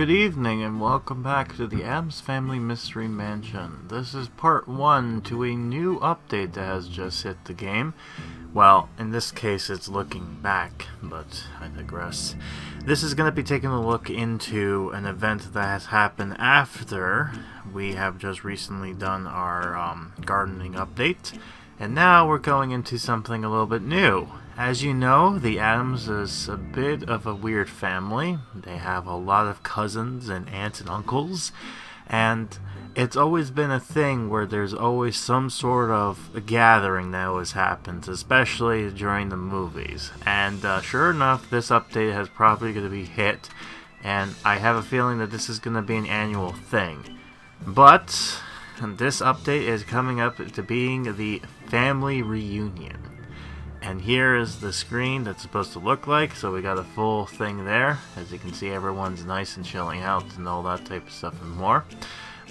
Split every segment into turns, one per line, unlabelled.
Good evening and welcome back to the Addams Family Mystery Mansion. This is part 1 to a new update that has just hit the game. Well, in this case it's looking back, but I digress. This is going to be taking a look into an event that has happened after we have just recently done our gardening update. And now we're going into something a little bit new. As you know, the Addams is a bit of a weird family. They have a lot of cousins and aunts and uncles. And it's always been a thing where there's always some sort of a gathering that always happens, especially during the movies. And sure enough, this update has probably going to be hit. And I have a feeling that this is going to be an annual thing. But this update is coming up to being the family reunion. And here is the screen that's supposed to look like. So we got a full thing there. As you can see, everyone's nice and chilling out and all that type of stuff and more.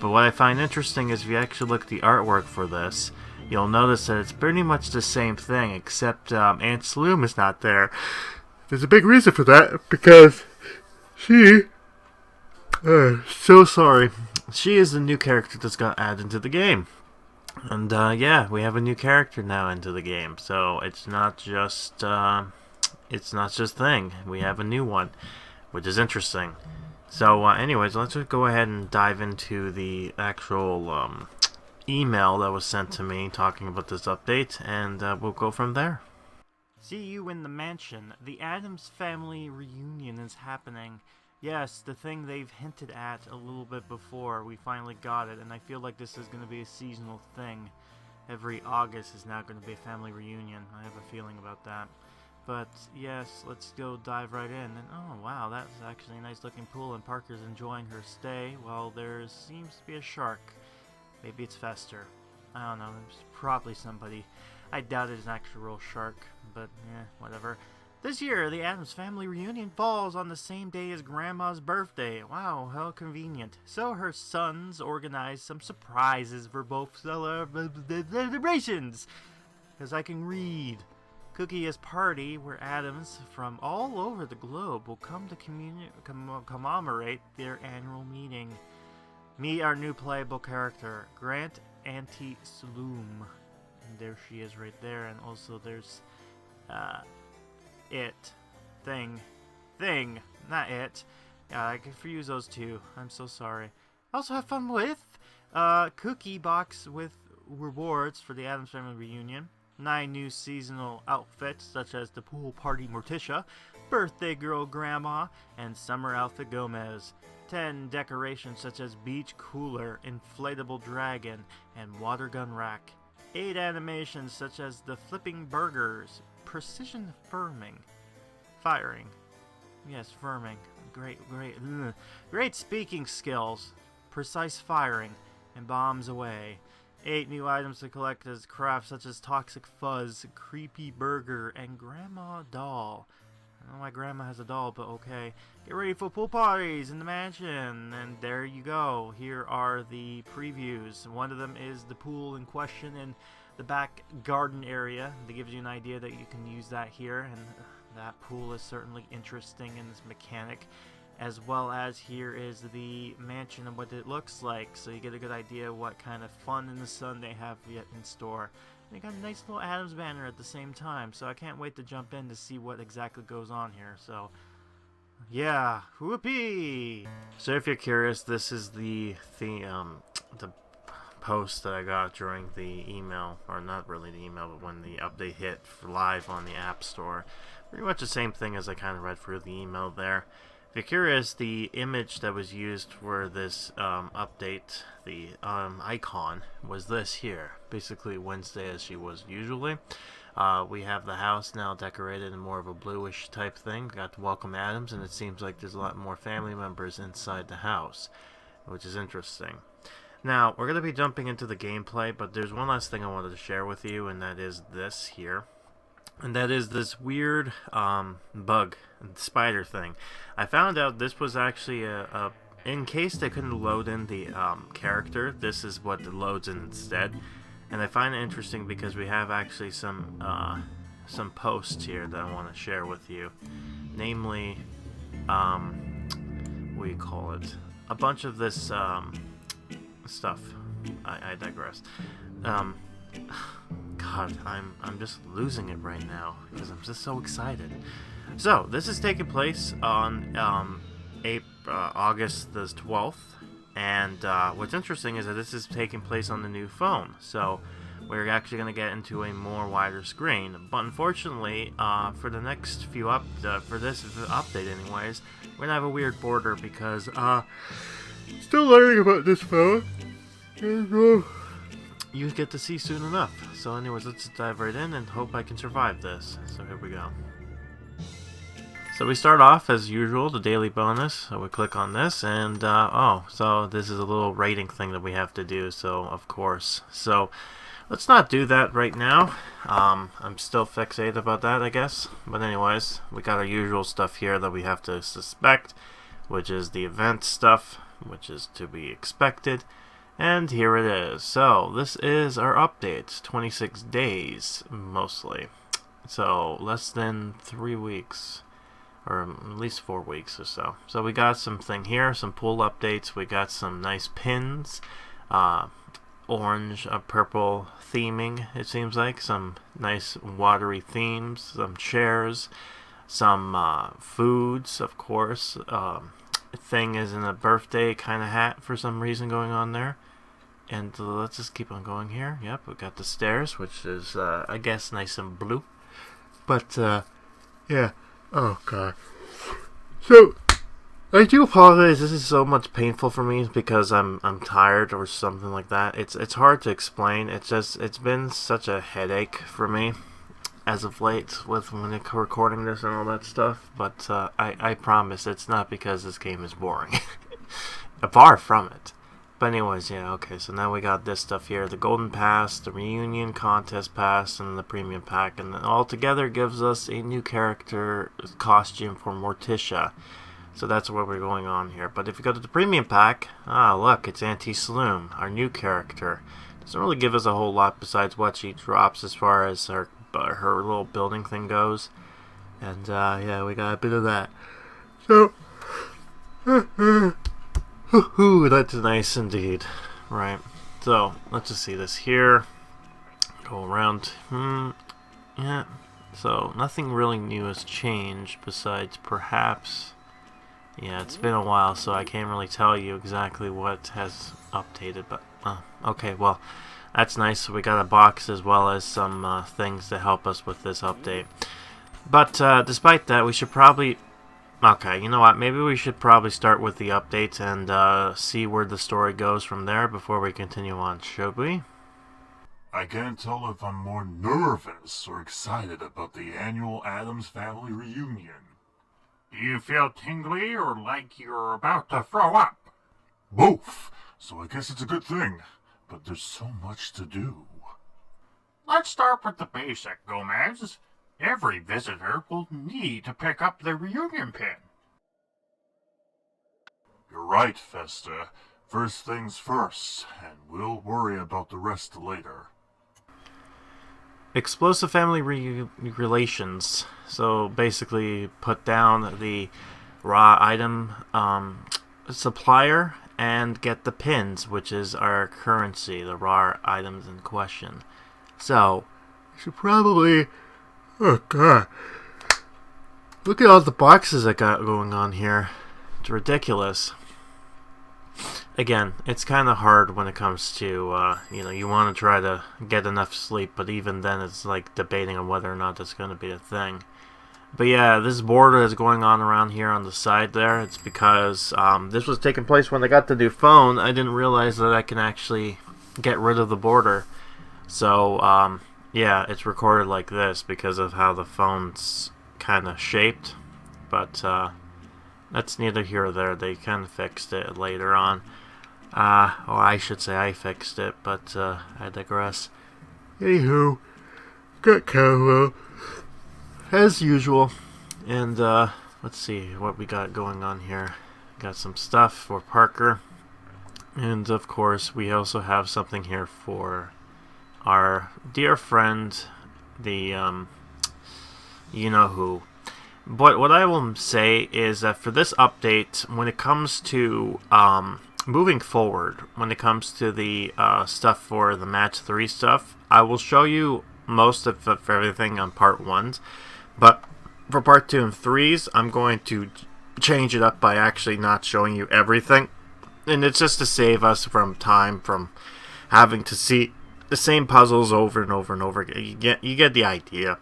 But what I find interesting is if you actually look at the artwork for this, you'll notice that it's pretty much the same thing, except Aunt Sloom is not there. There's a big reason for that, because she... so sorry. She is the new character that's got added into the game. And yeah, we have a new character now into the game, so it's not just Thing. We have a new one, which is interesting. So anyways, let's just go ahead and dive into the actual email that was sent to me talking about this update, and we'll go from there. See you in the mansion. The Addams Family Reunion is happening. Yes, the thing they've hinted at a little bit before, we finally got it, and I feel like this is going to be a seasonal thing. Every August is now going to be a family reunion. I have a feeling about that. But yes, let's go dive right in. And oh wow, that's actually a nice looking pool, and Parker's enjoying her stay while there seems to be a shark. Maybe it's Fester. I don't know, there's probably somebody. I doubt it's an actual real shark, but yeah, whatever. This year, the Addams Family Reunion falls on the same day as Grandma's birthday. Wow, how convenient. So her sons organized some surprises for both celebrations. Because I can read. Cookie is party where Addams from all over the globe will come to commemorate their annual meeting. Meet our new playable character, Grant Auntie Sloom. And there she is right there, and also there's Thing, not it. Yeah, I confuse those two. I'm so sorry. Also have fun with cookie box with rewards for the Addams Family Reunion. 9 new seasonal outfits such as the pool party Morticia, birthday girl Grandma, and summer outfit Gomez. 10 decorations such as beach cooler, inflatable dragon, and water gun rack. 8 animations such as the flipping burgers, precision firing. Yes, firming. Great speaking skills, precise firing, and bombs away. 8 new items to collect as crafts such as Toxic Fuzz, Creepy Burger, and Grandma Doll. I don't know why Grandma has a doll, but okay. Get ready for pool parties in the mansion. And there you go. Here are the previews. One of them is the pool in question in the back garden area. That gives you an idea that you can use that here. And that pool is certainly interesting in this mechanic. As well as here is the mansion and what it looks like. So you get a good idea what kind of fun in the sun they have yet in store. They got a nice little Addams banner at the same time, so I can't wait to jump in to see what exactly goes on here. So, yeah, whoopee! So if you're curious, this is the post that I got during the email, or not really the email, but when the update hit for live on the App Store. Pretty much the same thing as I kind of read through the email there. If you're curious, the image that was used for this update, the icon, was this here. Basically Wednesday as she was usually. We have the house now decorated in more of a bluish type thing. Got to welcome Addams, and it seems like there's a lot more family members inside the house, which is interesting. Now, we're going to be jumping into the gameplay, but there's one last thing I wanted to share with you, and that is this here. And that is this weird bug, spider thing. I found out this was actually in case they couldn't load in the character, this is what it loads in instead. And I find it interesting because we have actually some posts here that I want to share with you. Namely, what do you call it? A bunch of this stuff. I digress. God, I'm just losing it right now because I'm just so excited. So this is taking place on August the 12th, and what's interesting is that this is taking place on the new phone. So we're actually going to get into a more wider screen. But unfortunately, for the next few for this update, anyways, we're gonna have a weird border because still learning about this phone. You get to see soon enough. So anyways, let's dive right in and hope I can survive this. So here we go. So we start off as usual, the daily bonus. So we click on this and so this is a little rating thing that we have to do. So of course, so let's not do that right now. I'm still fixated about that, I guess. But anyways, we got our usual stuff here that we have to suspect, which is the event stuff, which is to be expected. And here it is. So this is our update. 26 days, mostly. So less than 3 weeks. Or at least 4 weeks or so. So we got something here, some pool updates. We got some nice pins. Orange, purple theming, it seems like. Some nice watery themes. Some chairs. Some foods, of course. Thing is in a birthday kind of hat for some reason going on there. And let's just keep on going here. Yep, we got the stairs, which is, I guess, nice and blue. But, yeah. Oh, God. So, I do apologize. This is so much painful for me because I'm tired or something like that. It's hard to explain. It's been such a headache for me as of late with when recording this and all that stuff. But I promise it's not because this game is boring. Far from it. But anyways, yeah, okay, so now we got this stuff here. The Golden Pass, the Reunion Contest Pass, and the Premium Pack. And all together gives us a new character costume for Morticia. So that's where we're going on here. But if you go to the Premium Pack, look, it's Auntie Saloom, our new character. Doesn't really give us a whole lot besides what she drops as far as her little building thing goes. And, yeah, we got a bit of that. So, that's nice indeed. Right. So, let's just see this here. Go around. Yeah. So, nothing really new has changed besides perhaps... Yeah, it's been a while, so I can't really tell you exactly what has updated, but... okay, well, that's nice. So we got a box as well as some things to help us with this update. But, despite that, we should probably... Okay, you know what? Maybe we should probably start with the updates and see where the story goes from there before we continue on, should we?
I can't tell if I'm more nervous or excited about the Annual Addams Family Reunion.
Do you feel tingly or like you're about to throw up?
Both, so I guess it's a good thing, but there's so much to do.
Let's start with the basic, Gomez. Every visitor will need to pick up the reunion pin.
You're right, Festa. First things first, and we'll worry about the rest later.
Explosive family relations. So basically put down the raw item supplier and get the pins, which is our currency, the raw items in question. So, we should probably... Oh, God. Look at all the boxes I got going on here. It's ridiculous. Again, it's kind of hard when it comes to, you want to try to get enough sleep, but even then it's like debating on whether or not that's going to be a thing. But yeah, this border is going on around here on the side there. It's because this was taking place when I got the new phone. I didn't realize that I can actually get rid of the border. So, yeah, it's recorded like this because of how the phone's kind of shaped. But that's neither here or there. They kind of fixed it later on. Or I should say I fixed it, but I digress. Anywho, got Cowell, as usual. And let's see what we got going on here. Got some stuff for Parker. And of course, we also have something here for our dear friend, the you-know-who. But what I will say is that for this update, when it comes to moving forward, when it comes to the stuff for the match 3 stuff, I will show you most of everything on part 1s. But for part 2 and 3s, I'm going to change it up by actually not showing you everything. And it's just to save us from time from having to see the same puzzles over and over and over again. You get the idea.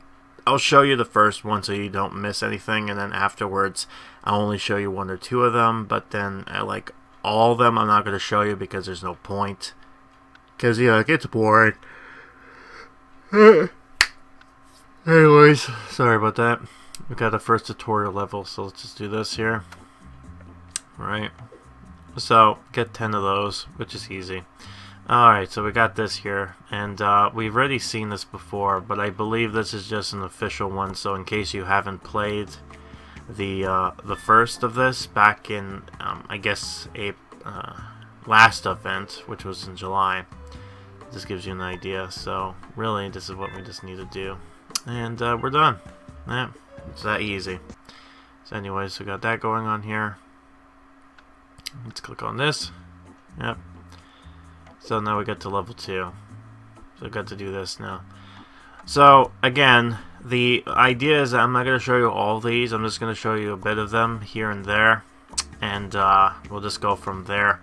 I'll show you the first one so you don't miss anything, and then afterwards I'll only show you 1 or 2 of them, but then like all of them I'm not going to show you because there's no point. Because it gets boring. Anyways, sorry about that. We got the first tutorial level, so let's just do this here. Right. So, get 10 of those, which is easy. Alright, so we got this here, and we've already seen this before, but I believe this is just an official one, so in case you haven't played the first of this back in, I guess, a last event, which was in July, this gives you an idea. So, really, this is what we just need to do. And we're done. Yeah, it's that easy. So anyways, we got that going on here. Let's click on this. Yep. So now we get to level 2. So we got to do this now. So again, the idea is that I'm not going to show you all these. I'm just going to show you a bit of them here and there, and we'll just go from there.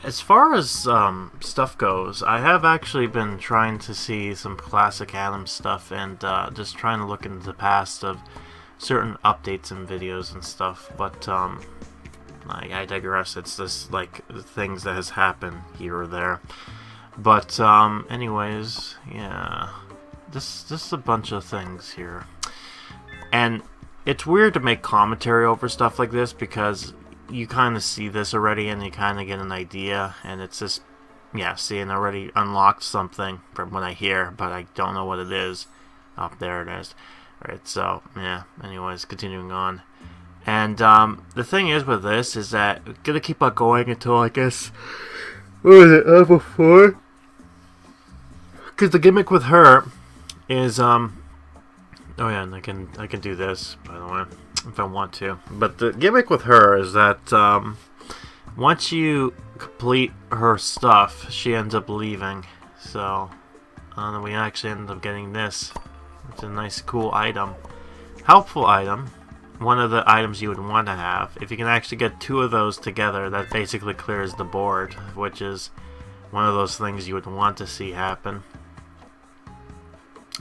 As far as stuff goes, I have actually been trying to see some classic Addams stuff, and just trying to look into the past of certain updates and videos and stuff, but I digress. It's just like things that has happened here or there. But anyways, yeah, just a bunch of things here, and it's weird to make commentary over stuff like this because you kind of see this already and you kind of get an idea, and it's just, yeah, seeing already unlocked something from what I hear, but I don't know what it is. Oh, there it is. Alright, so yeah, anyways, continuing on. And the thing is with this is that I'm gonna keep on going until, I guess, what was it, level 4? Because the gimmick with her is oh yeah, and I can do this, by the way, if I want to. But the gimmick with her is that once you complete her stuff, she ends up leaving. So then we actually end up getting this. It's a nice, cool item, helpful item. One of the items you would want to have. If you can actually get 2 of those together, that basically clears the board, which is one of those things you would want to see happen.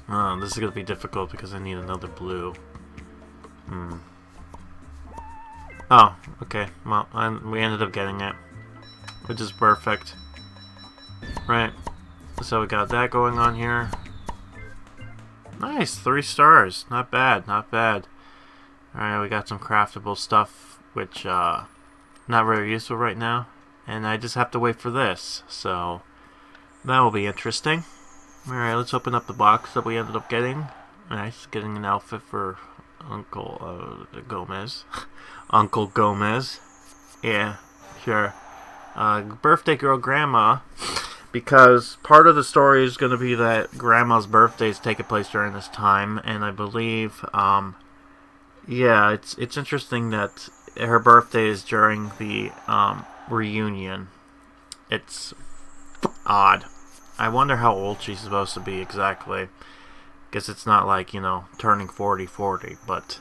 This is going to be difficult because I need another blue. Oh, okay. Well, we ended up getting it, which is perfect. Right. So we got that going on here. Nice, 3 stars. Not bad, not bad. Alright, we got some craftable stuff, which, not very useful right now. And I just have to wait for this, so that will be interesting. Alright, let's open up the box that we ended up getting. Nice, getting an outfit for Uncle Gomez. Uncle Gomez. Yeah, sure. Birthday girl Grandma, because part of the story is going to be that Grandma's birthday is taking place during this time, and I believe, yeah, it's interesting that her birthday is during the reunion. It's odd. I wonder how old she's supposed to be exactly. Guess it's not like, turning 40, but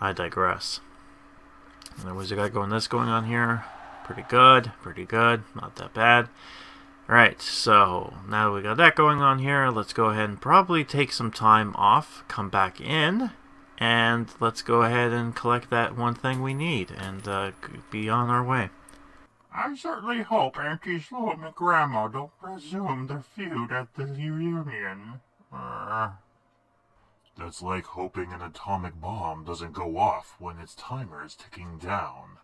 I digress. Anyways, we got going on here. Pretty good, not that bad. Alright, so now we got that going on here. Let's go ahead and probably take some time off, come back in, and let's go ahead and collect that one thing we need and be on our way.
I certainly hope Auntie Sloan and Grandma don't resume their feud at the reunion.
That's like hoping an atomic bomb doesn't go off when its timer is ticking down.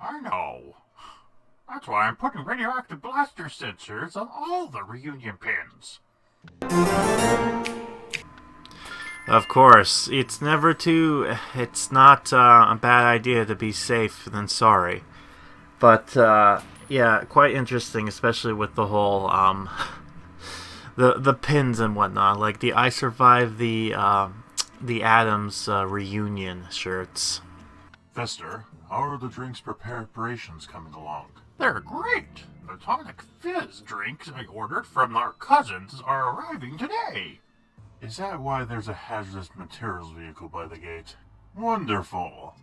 I know. That's why I'm putting radioactive blaster sensors on all the reunion pins.
Of course, it's not a bad idea to be safe than sorry. But, yeah, quite interesting, especially with the whole, the pins and whatnot. Like, I survived the the Addams Reunion shirts.
Fester, how are the drinks preparations coming along?
They're great. The tonic fizz drinks I ordered from our cousins are arriving today.
Is that why there's a hazardous materials vehicle by the gate? Wonderful.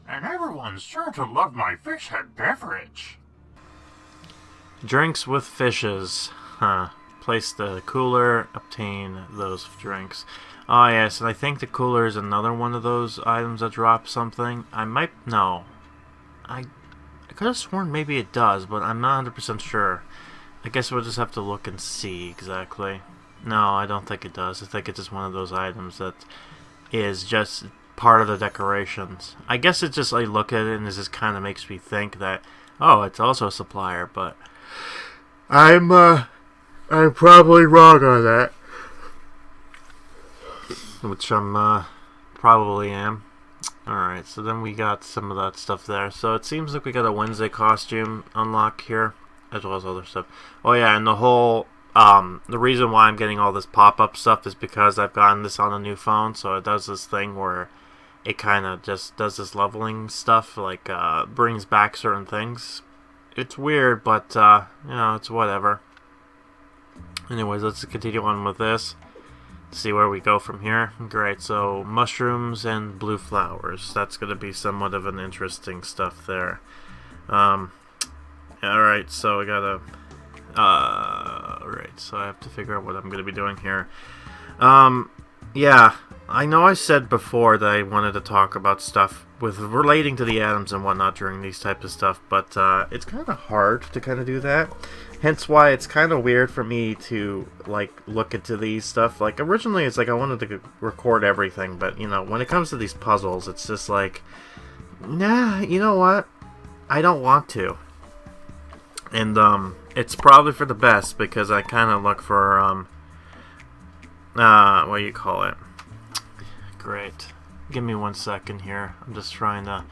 And everyone's sure to love my fish head beverage.
Drinks with fishes. Huh. Place the cooler, obtain those drinks. Oh yes, and I think the cooler is another one of those items that drop something. No. I could have sworn maybe it does, but I'm not 100% sure. I guess we'll just have to look and see exactly. No, I don't think it does. I think it's just one of those items that is just part of the decorations. I guess it just, I look at it and it just kind of makes me think that, oh, it's also a supplier, but I'm probably wrong on that. Which I'm probably am. Alright, so then we got some of that stuff there. So it seems like we got a Wednesday costume unlock here, as well as other stuff. Oh yeah, and the whole, the reason why I'm getting all this pop-up stuff is because I've gotten this on a new phone, so it does this thing where it kind of just does this leveling stuff, like, brings back certain things. It's weird, but, you know, it's whatever. Anyways, let's continue on with this. See where we go from here. Great, so mushrooms and blue flowers. That's going to be somewhat of an interesting stuff there. Alright, so I gotta... Alright, so I have to figure out what I'm going to be doing here. Yeah, I know I said before that I wanted to talk about stuff with relating to the Addams and whatnot during these types of stuff, but it's kind of hard to kind of do that. Hence why it's kind of weird for me to, like, look into these stuff. Like, originally it's like I wanted to record everything, but, you know, when it comes to these puzzles, it's just like, nah, you know what? I don't want to. And, it's probably for the best, because I kind of look for, what do you call it? Great. Give me 1 second here. I'm just trying to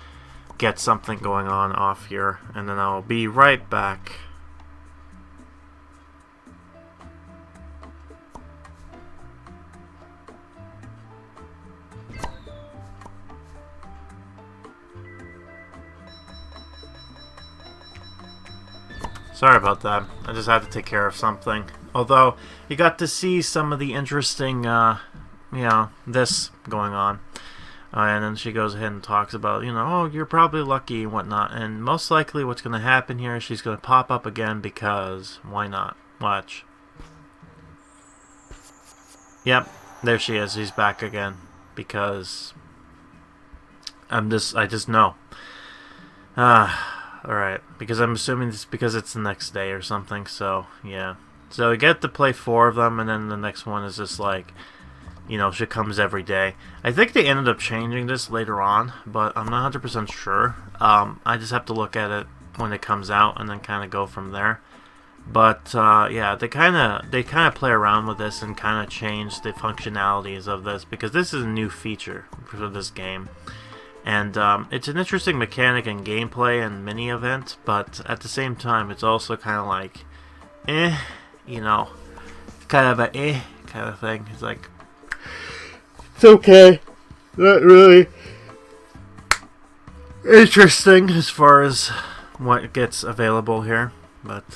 get something going on off here, and then I'll be right back. Sorry about that. I just had to take care of something. Although, you got to see some of the interesting, you know, this going on. And then she goes ahead and talks about, you know, oh, you're probably lucky and whatnot. And most likely what's going to happen here is she's going to pop up again because, why not? Watch. Yep, there she is. She's back again. Because I just know. Alright, because I'm assuming it's because it's the next day or something, so, yeah. So, you get to play 4 of them, and then the next one is just like, you know, she comes every day. I think they ended up changing this later on, but I'm not 100% sure. I just have to look at it when it comes out, and then kind of go from there. But, yeah, they kind of play around with this and kind of change the functionalities of this, because this is a new feature for this game. And it's an interesting mechanic and gameplay and mini event, but at the same time, it's also kind of like, you know, kind of a kind of thing. It's like, it's okay, not really interesting as far as what gets available here, but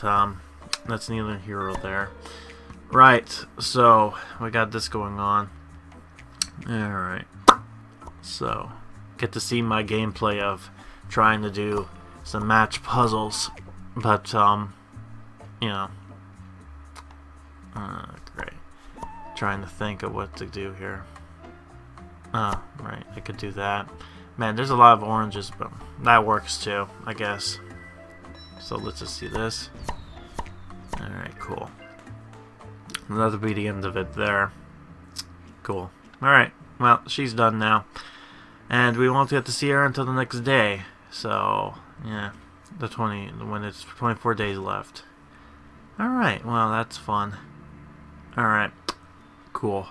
that's neither here or there. Right, so we got this going on. Alright, so get to see my gameplay of trying to do some match puzzles, but you know, great, trying to think of what to do here. Right, I could do that. Man, there's a lot of oranges, but that works too, I guess. So let's just see this. Alright, cool. That'll be the end of it there. Cool. Alright, well, she's done now. And we won't get to see her until the next day. So, yeah, when it's 24 days left. Alright, well, that's fun. Alright, cool.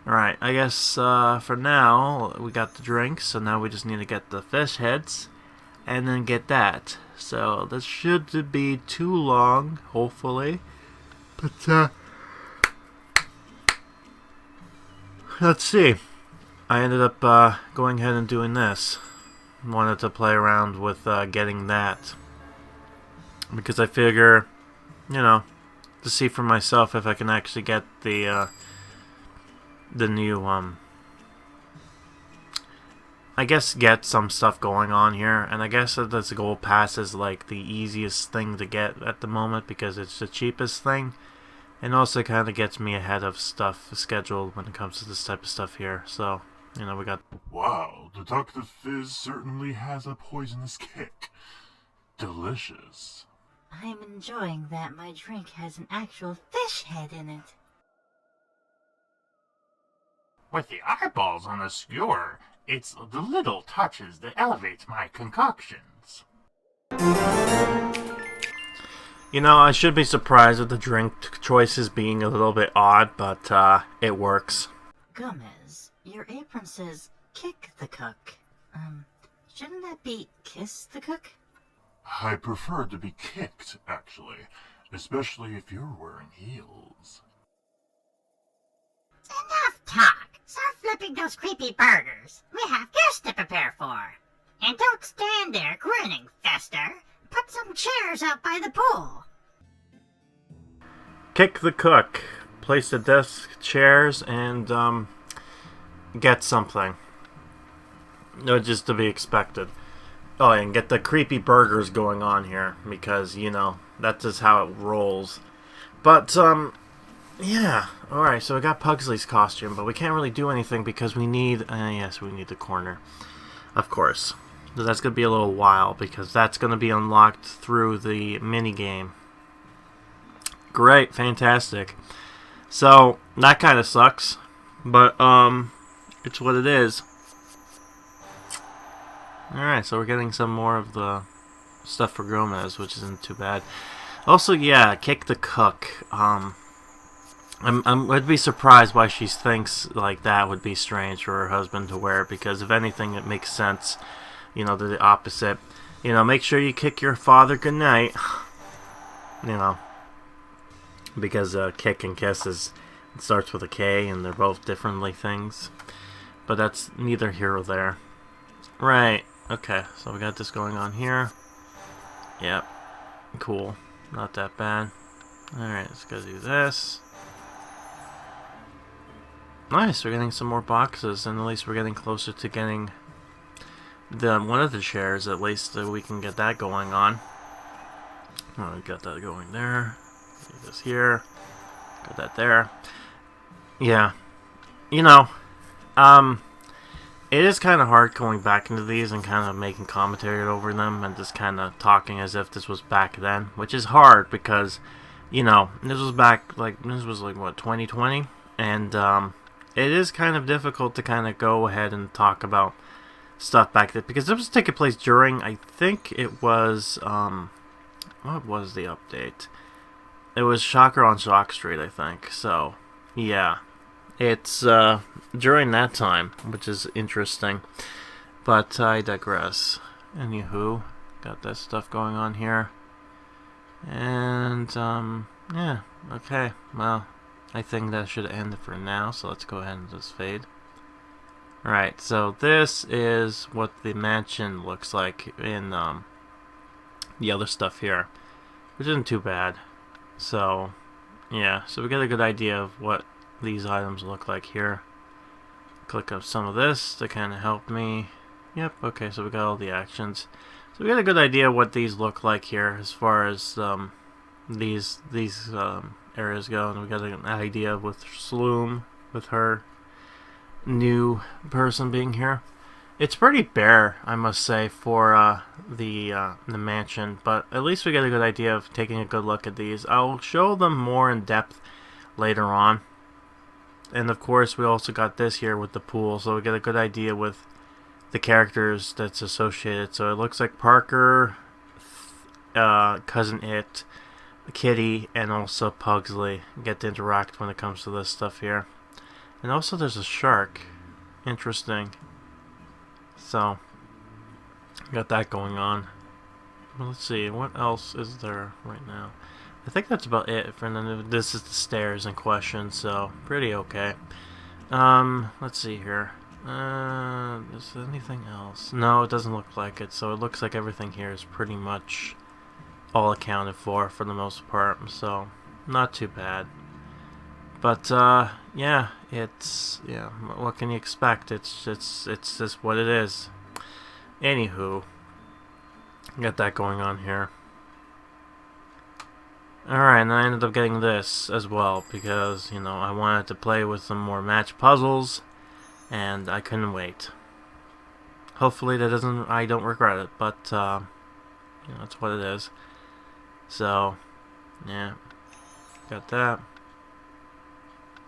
Alright, I guess for now, we got the drinks, so now we just need to get the fish heads, and then get that. So, this shouldn't be too long, hopefully. But, let's see. I ended up going ahead and doing this. Wanted to play around with getting that. Because I figure, you know, to see for myself if I can actually get the new, I guess get some stuff going on here. And I guess that this gold pass is like the easiest thing to get at the moment because it's the cheapest thing. And also kind of gets me ahead of stuff scheduled when it comes to this type of stuff here. So, you know, we got...
Wow, Detective Fizz certainly has a poisonous kick. Delicious.
I'm enjoying that my drink has an actual fish head in it.
With the eyeballs on the skewer, it's the little touches that elevate my concoctions.
You know, I should be surprised with the drink choices being a little bit odd, but it works.
Gomez, your apron says kick the cook. Shouldn't that be kiss the cook?
I prefer to be kicked, actually. Especially if you're wearing heels.
Enough talk! Start flipping those creepy burgers. We have guests to prepare for. And don't stand there grinning, Fester. Put some chairs out by the pool.
Kick the cook. Place the desk, chairs, and get something. No, just to be expected. Oh, and get the creepy burgers going on here because, you know, that's just how it rolls. But, yeah. Alright, so we got Pugsley's costume, but we can't really do anything because we need, yes, we need the corner. Of course. So that's going to be a little while because that's going to be unlocked through the minigame. Great, fantastic. So, that kind of sucks, but, it's what it is. Alright, so we're getting some more of the stuff for Gomez, which isn't too bad. Also, yeah, kick the cook. I'd be surprised why she thinks like that would be strange for her husband to wear, because if anything, it makes sense, you know, to the opposite. You know, make sure you kick your father goodnight. You know, because kick and kiss it starts with a K, and they're both differently things. But that's neither here or there. Right. Okay, so we got this going on here. Yep. Cool. Not that bad. Alright, let's go do this. Nice, we're getting some more boxes, and at least we're getting closer to getting one of the chairs, at least, so we can get that going on. Oh, we got that going there. Do this here. Got that there. Yeah. You know, it is kind of hard going back into these and kind of making commentary over them and just kind of talking as if this was back then, which is hard because, you know, this was what, 2020? And, it is kind of difficult to kind of go ahead and talk about stuff back then because it was taking place during, I think it was, what was the update? It was Shocker on Shock Street, I think, so, yeah. It's during that time, which is interesting. But I digress. Anywho, got that stuff going on here. And, yeah, okay. Well, I think that should end for now, so let's go ahead and just fade. Alright, so this is what the mansion looks like in the other stuff here, which isn't too bad. So, yeah, so we get a good idea of what these items look like here. Click up some of this to kind of help me. Yep, okay, so we got all the actions. So we got a good idea of what these look like here as far as these areas go, and we got an idea with Sloom, with her new person being here. It's pretty bare, I must say, for the mansion, but at least we get a good idea of taking a good look at these. I'll show them more in depth later on. And of course, we also got this here with the pool, so we get a good idea with the characters that's associated. So it looks like Parker, Cousin It, Kitty, and also Pugsley get to interact when it comes to this stuff here. And also there's a shark. Interesting. So, got that going on. Well, let's see, what else is there right now? I think that's about it. For then this is the stairs in question, so pretty okay. Let's see here. Is there anything else? No, it doesn't look like it. So it looks like everything here is pretty much all accounted for the most part. So not too bad. But yeah, what can you expect? It's just what it is. Anywho, got that going on here. Alright, and I ended up getting this as well because, you know, I wanted to play with some more match puzzles and I couldn't wait. Hopefully I don't regret it, but you know, that's what it is. So, yeah, got that.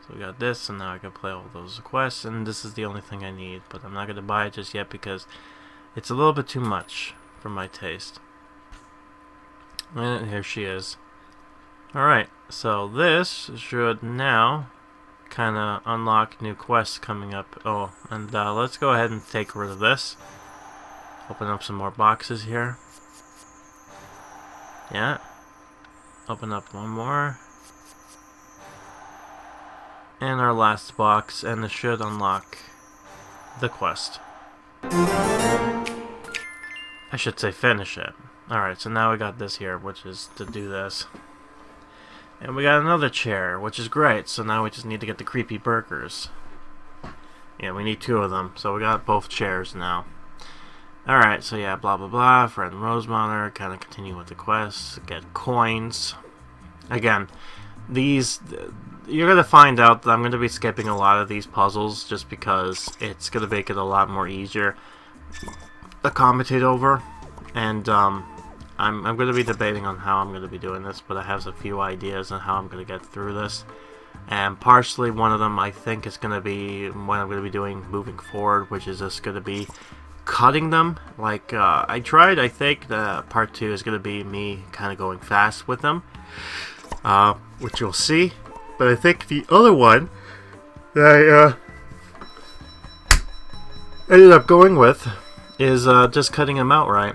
So we got this, and now I can play all those quests, and this is the only thing I need, but I'm not going to buy it just yet because it's a little bit too much for my taste. And here she is. Alright, so this should now kind of unlock new quests coming up. Oh, and let's go ahead and take rid of this. Open up some more boxes here. Yeah. Open up one more. And our last box, and this should unlock the quest. I should say finish it. Alright, so now we got this here, which is to do this. And we got another chair, which is great, so now we just need to get the creepy burgers. Yeah, we need 2 of them, so we got both chairs now. Alright, so yeah, blah blah blah, friend Rosemauer, kind of continue with the quests, get coins. Again, these, you're going to find out that I'm going to be skipping a lot of these puzzles just because it's going to make it a lot more easier to commentate over. And I'm going to be debating on how I'm going to be doing this, but I have a few ideas on how I'm going to get through this. And partially one of them I think is going to be what I'm going to be doing moving forward, which is just going to be cutting them. Like, I think the part 2 is going to be me kind of going fast with them, which you'll see. But I think the other one that I ended up going with is just cutting them outright.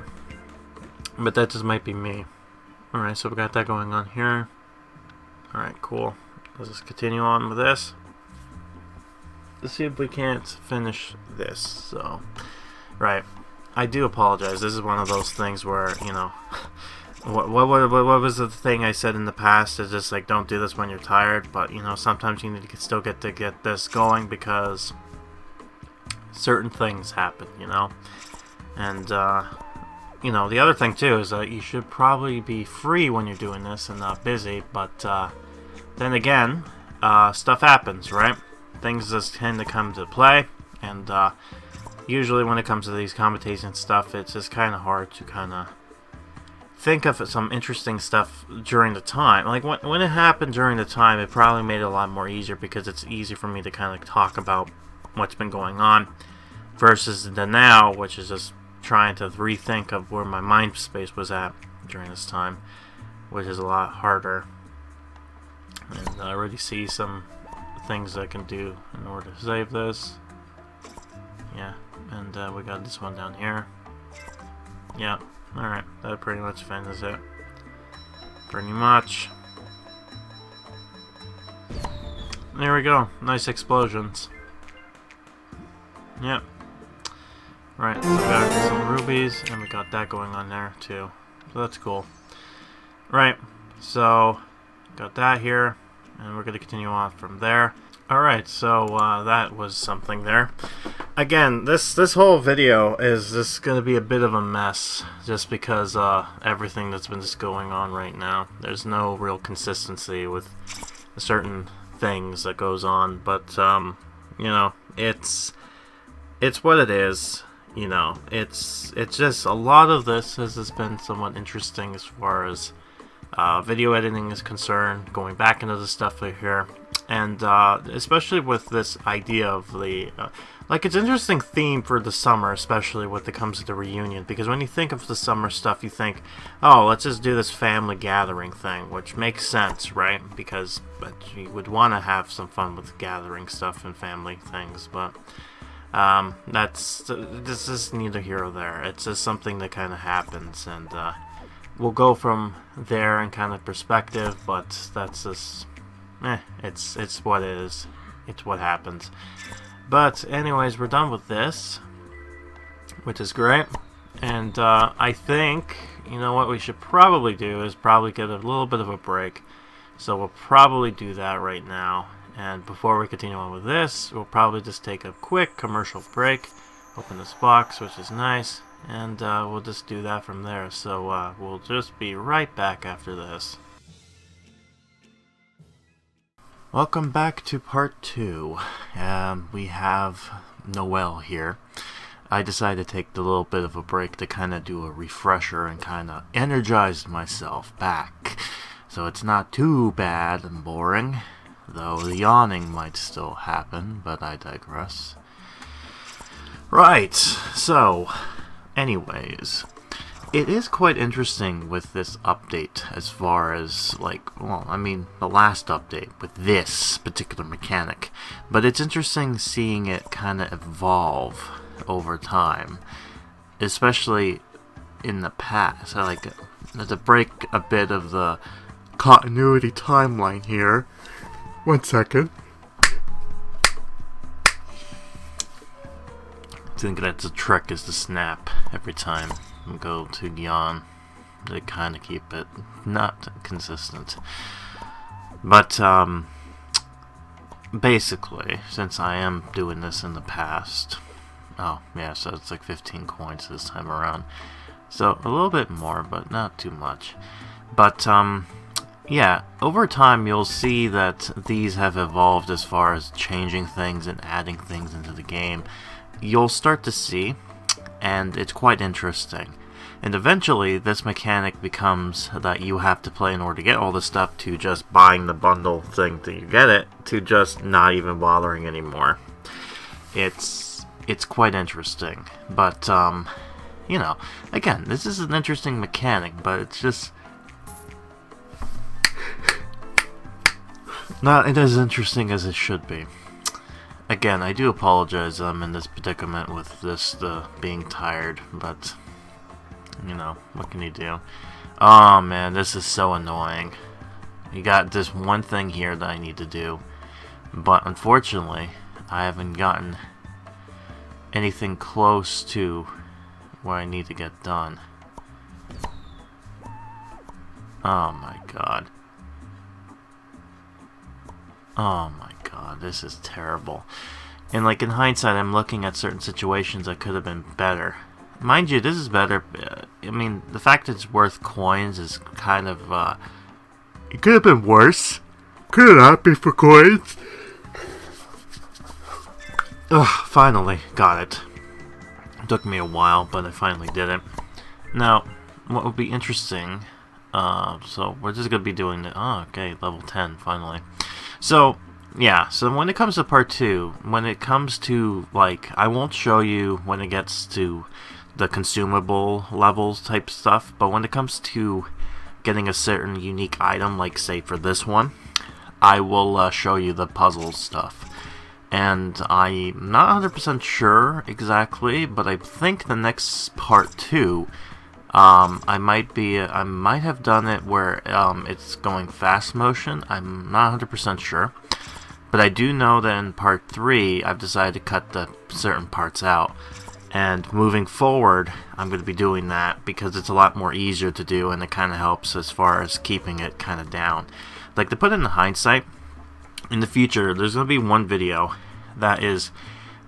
But that just might be me. Alright, so we got that going on here. Alright, cool. Let's just continue on with this. Let's see if we can't finish this. So, right. I do apologize. This is one of those things where, you know, what was the thing I said in the past? Is just like, don't do this when you're tired. But, you know, sometimes you need to still get this going because certain things happen, you know. And, you know, the other thing too is that you should probably be free when you're doing this and not busy, but then again, stuff happens, right? Things just tend to come to play, and usually when it comes to these commentation stuff, it's just kind of hard to kind of think of some interesting stuff during the time. Like, when it happened during the time, it probably made it a lot more easier because it's easy for me to kind of talk about what's been going on versus the now, which is just trying to rethink of where my mind space was at during this time, which is a lot harder. And I already see some things I can do in order to save this. Yeah, and we got this one down here. Yeah, alright, that pretty much finishes it. Pretty much. There we go, nice explosions. Yep. Right, so we got some rubies, and we got that going on there too. So that's cool. Right, so got that here, and we're going to continue on from there. Alright, so that was something there. Again, this whole video is just going to be a bit of a mess, just because everything that's been just going on right now. There's no real consistency with certain things that goes on, but you know, it's what it is. You know, it's just a lot of this has just been somewhat interesting as far as video editing is concerned, going back into the stuff here, and especially with this idea of the like, it's an interesting theme for the summer, especially when it comes to the reunion, because when you think of the summer stuff, you think, oh, let's just do this family gathering thing, which makes sense, right? Because you would want to have some fun with gathering stuff and family things, but this is neither here or there. It's just something that kind of happens, and we'll go from there in kind of perspective, but that's just, it's what it is. It's what happens. But anyways, we're done with this, which is great. And I think, you know what we should probably do is probably get a little bit of a break. So we'll probably do that right now. And before we continue on with this, we'll probably just take a quick commercial break, open this box, which is nice, and we'll just do that from there. So we'll just be right back after this. Welcome back to part 2. We have Noelle here. I decided to take a little bit of a break to kind of do a refresher and kind of energize myself back. So it's not too bad and boring, though the yawning might still happen, but I digress. Right, so, anyways, it is quite interesting with this update as far as, like, well, I mean, the last update with this particular mechanic, but it's interesting seeing it kind of evolve over time, especially in the past. I like to break a bit of the continuity timeline here. 1 second. I think that's a trick, is to snap every time and go to yawn to kind of keep it not consistent. But basically, since I am doing this in the past, oh yeah, so it's like 15 coins this time around, so a little bit more, but not too much. But yeah, over time you'll see that these have evolved as far as changing things and adding things into the game. You'll start to see, and it's quite interesting. And eventually this mechanic becomes that you have to play in order to get all this stuff, to just buying the bundle thing till you get it, to just not even bothering anymore. It's quite interesting. But you know, again, this is an interesting mechanic, but it's just not as interesting as it should be. Again, I do apologize, I'm in this predicament with this being tired, but you know, what can you do? Oh man, this is so annoying. You got this one thing here that I need to do, but unfortunately I haven't gotten anything close to what I need to get done. Oh my god. Oh my god, this is terrible. And like in hindsight, I'm looking at certain situations that could have been better. Mind you, this is better. I mean, the fact it's worth coins is kind of, it could have been worse. Could it not be for coins? Ugh, finally got it. It took me a while, but I finally did it. Now, what would be interesting, so we're just going to be doing the, oh, okay, level 10, finally. So, yeah, so when it comes to part 2, when it comes to, like, I won't show you when it gets to the consumable levels type stuff, but when it comes to getting a certain unique item, like, say, for this one, I will show you the puzzle stuff. And I'm not 100% sure exactly, but I think the next part 2, I might have done it where it's going fast motion. I'm not 100% sure, but I do know that in part 3 I've decided to cut the certain parts out, and moving forward I'm going to be doing that because it's a lot more easier to do, and it kind of helps as far as keeping it kind of down. Like, to put it in hindsight, in the future there's going to be one video that is,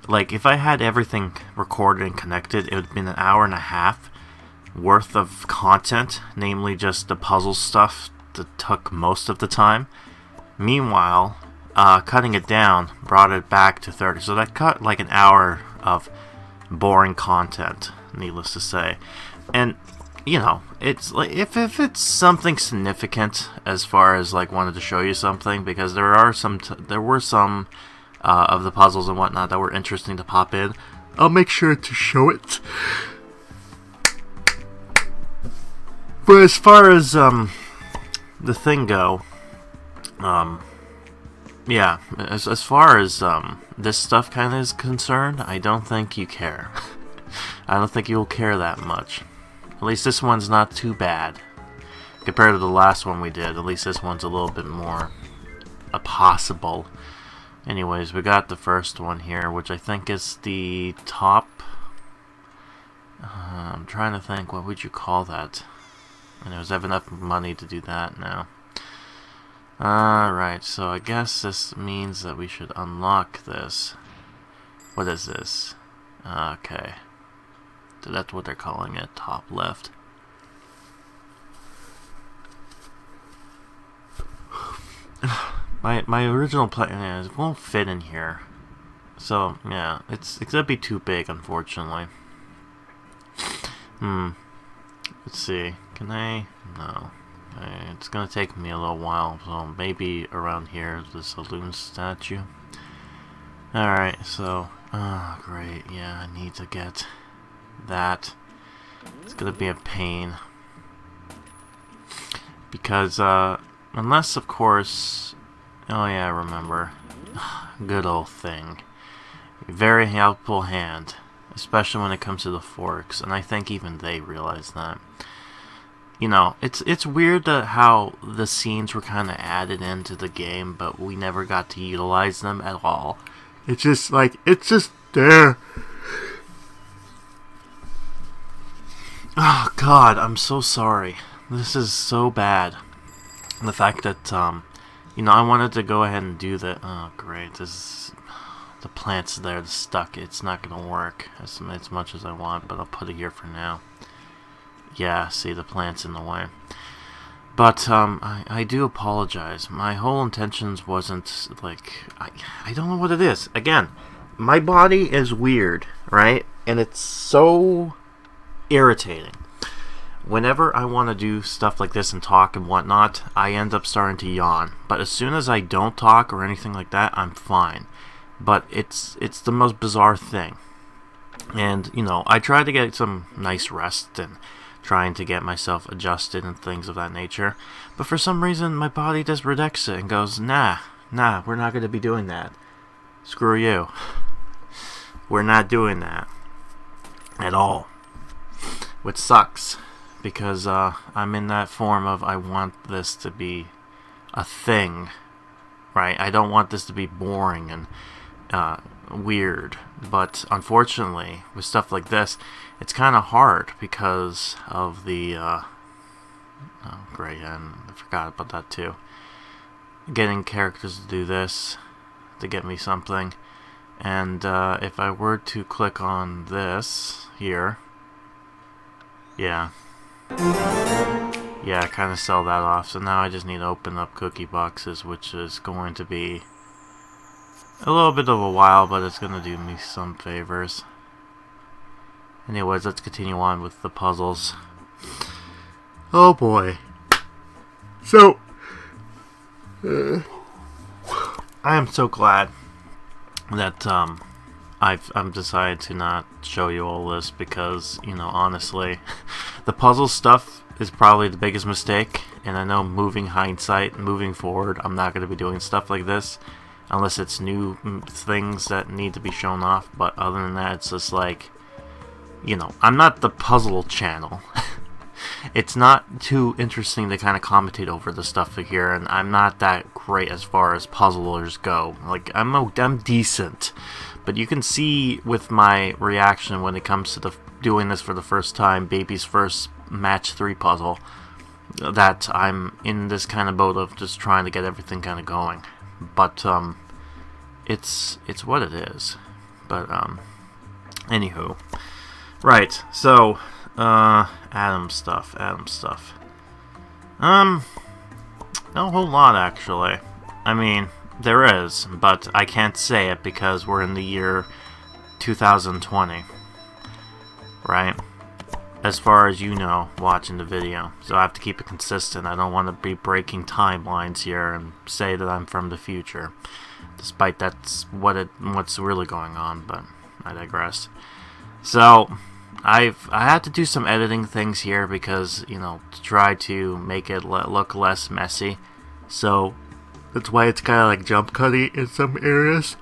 like, if I had everything recorded and connected, it would have been an hour and a half worth of content, namely just the puzzle stuff that took most of the time. Meanwhile, cutting it down brought it back to 30, so that cut like an hour of boring content, needless to say. And you know, it's like, if it's something significant as far as like wanted to show you something, because there were some of the puzzles and whatnot that were interesting to pop in, I'll make sure to show it. But as far as the thing go, yeah, as far as this stuff kind of is concerned, I don't think you care. I don't think you'll care that much. At least this one's not too bad compared to the last one we did. At least this one's a little bit more possible. Anyways, we got the first one here, which I think is the top. I'm trying to think, what would you call that? And I have enough money to do that now. Alright, so I guess this means that we should unlock this. What is this? Okay. So that's what they're calling it, top left. My original plan is it won't fit in here. So, yeah, it's gonna be too big, unfortunately. Let's see. Can I? No. Okay, it's gonna take me a little while, so maybe around here, the saloon statue. Alright, so, oh great, yeah, I need to get that. It's gonna be a pain. Because, unless, of course, oh yeah, I remember. Good old thing. Very helpful hand, especially when it comes to the forks, and I think even they realize that. You know, it's weird that how the scenes were kind of added into the game, but we never got to utilize them at all. It's just like, it's just there. Oh god, I'm so sorry. This is so bad. The fact that, you know, I wanted to go ahead and do the, oh great, this is, the plant's there, it's stuck, it's not gonna work as much as I want, but I'll put it here for now. Yeah, see, the plant's in the way. But, I do apologize. My whole intentions wasn't, like, I don't know what it is. Again, my body is weird, right? And it's so irritating. Whenever I want to do stuff like this and talk and whatnot, I end up starting to yawn. But as soon as I don't talk or anything like that, I'm fine. But it's the most bizarre thing. And, you know, I try to get some nice rest and trying to get myself adjusted and things of that nature. But for some reason, my body just rejects it and goes, nah, we're not going to be doing that. Screw you. We're not doing that. At all. Which sucks. Because I'm in that form of I want this to be a thing. Right? I don't want this to be boring and weird. But unfortunately, with stuff like this, it's kind of hard because of the, oh great, and I forgot about that too. Getting characters to do this, to get me something. And if I were to click on this here, yeah, I kind of sell that off. So now I just need to open up cookie boxes, which is going to be a little bit of a while, but it's going to do me some favors. Anyways, let's continue on with the puzzles. Oh boy. So, I am so glad that I've decided to not show you all this because, you know, honestly, the puzzle stuff is probably the biggest mistake, and I know moving forward, I'm not going to be doing stuff like this unless it's new things that need to be shown off, but other than that, it's just like, you know, I'm not the puzzle channel. It's not too interesting to kind of commentate over the stuff here, and I'm not that great as far as puzzlers go. Like, I'm decent, but you can see with my reaction when it comes to doing this for the first time, Baby's first match 3 puzzle, that I'm in this kind of boat of just trying to get everything kind of going. But it's what it is. But anywho. Right, so, Addams stuff. Not a whole lot, actually. I mean, there is, but I can't say it because we're in the year 2020. Right? As far as you know, watching the video. So I have to keep it consistent. I don't want to be breaking timelines here and say that I'm from the future. Despite that's what's really going on, but I digress. So, I had to do some editing things here because, you know, to try to make it look less messy. So, that's why it's kind of like jump cutty in some areas.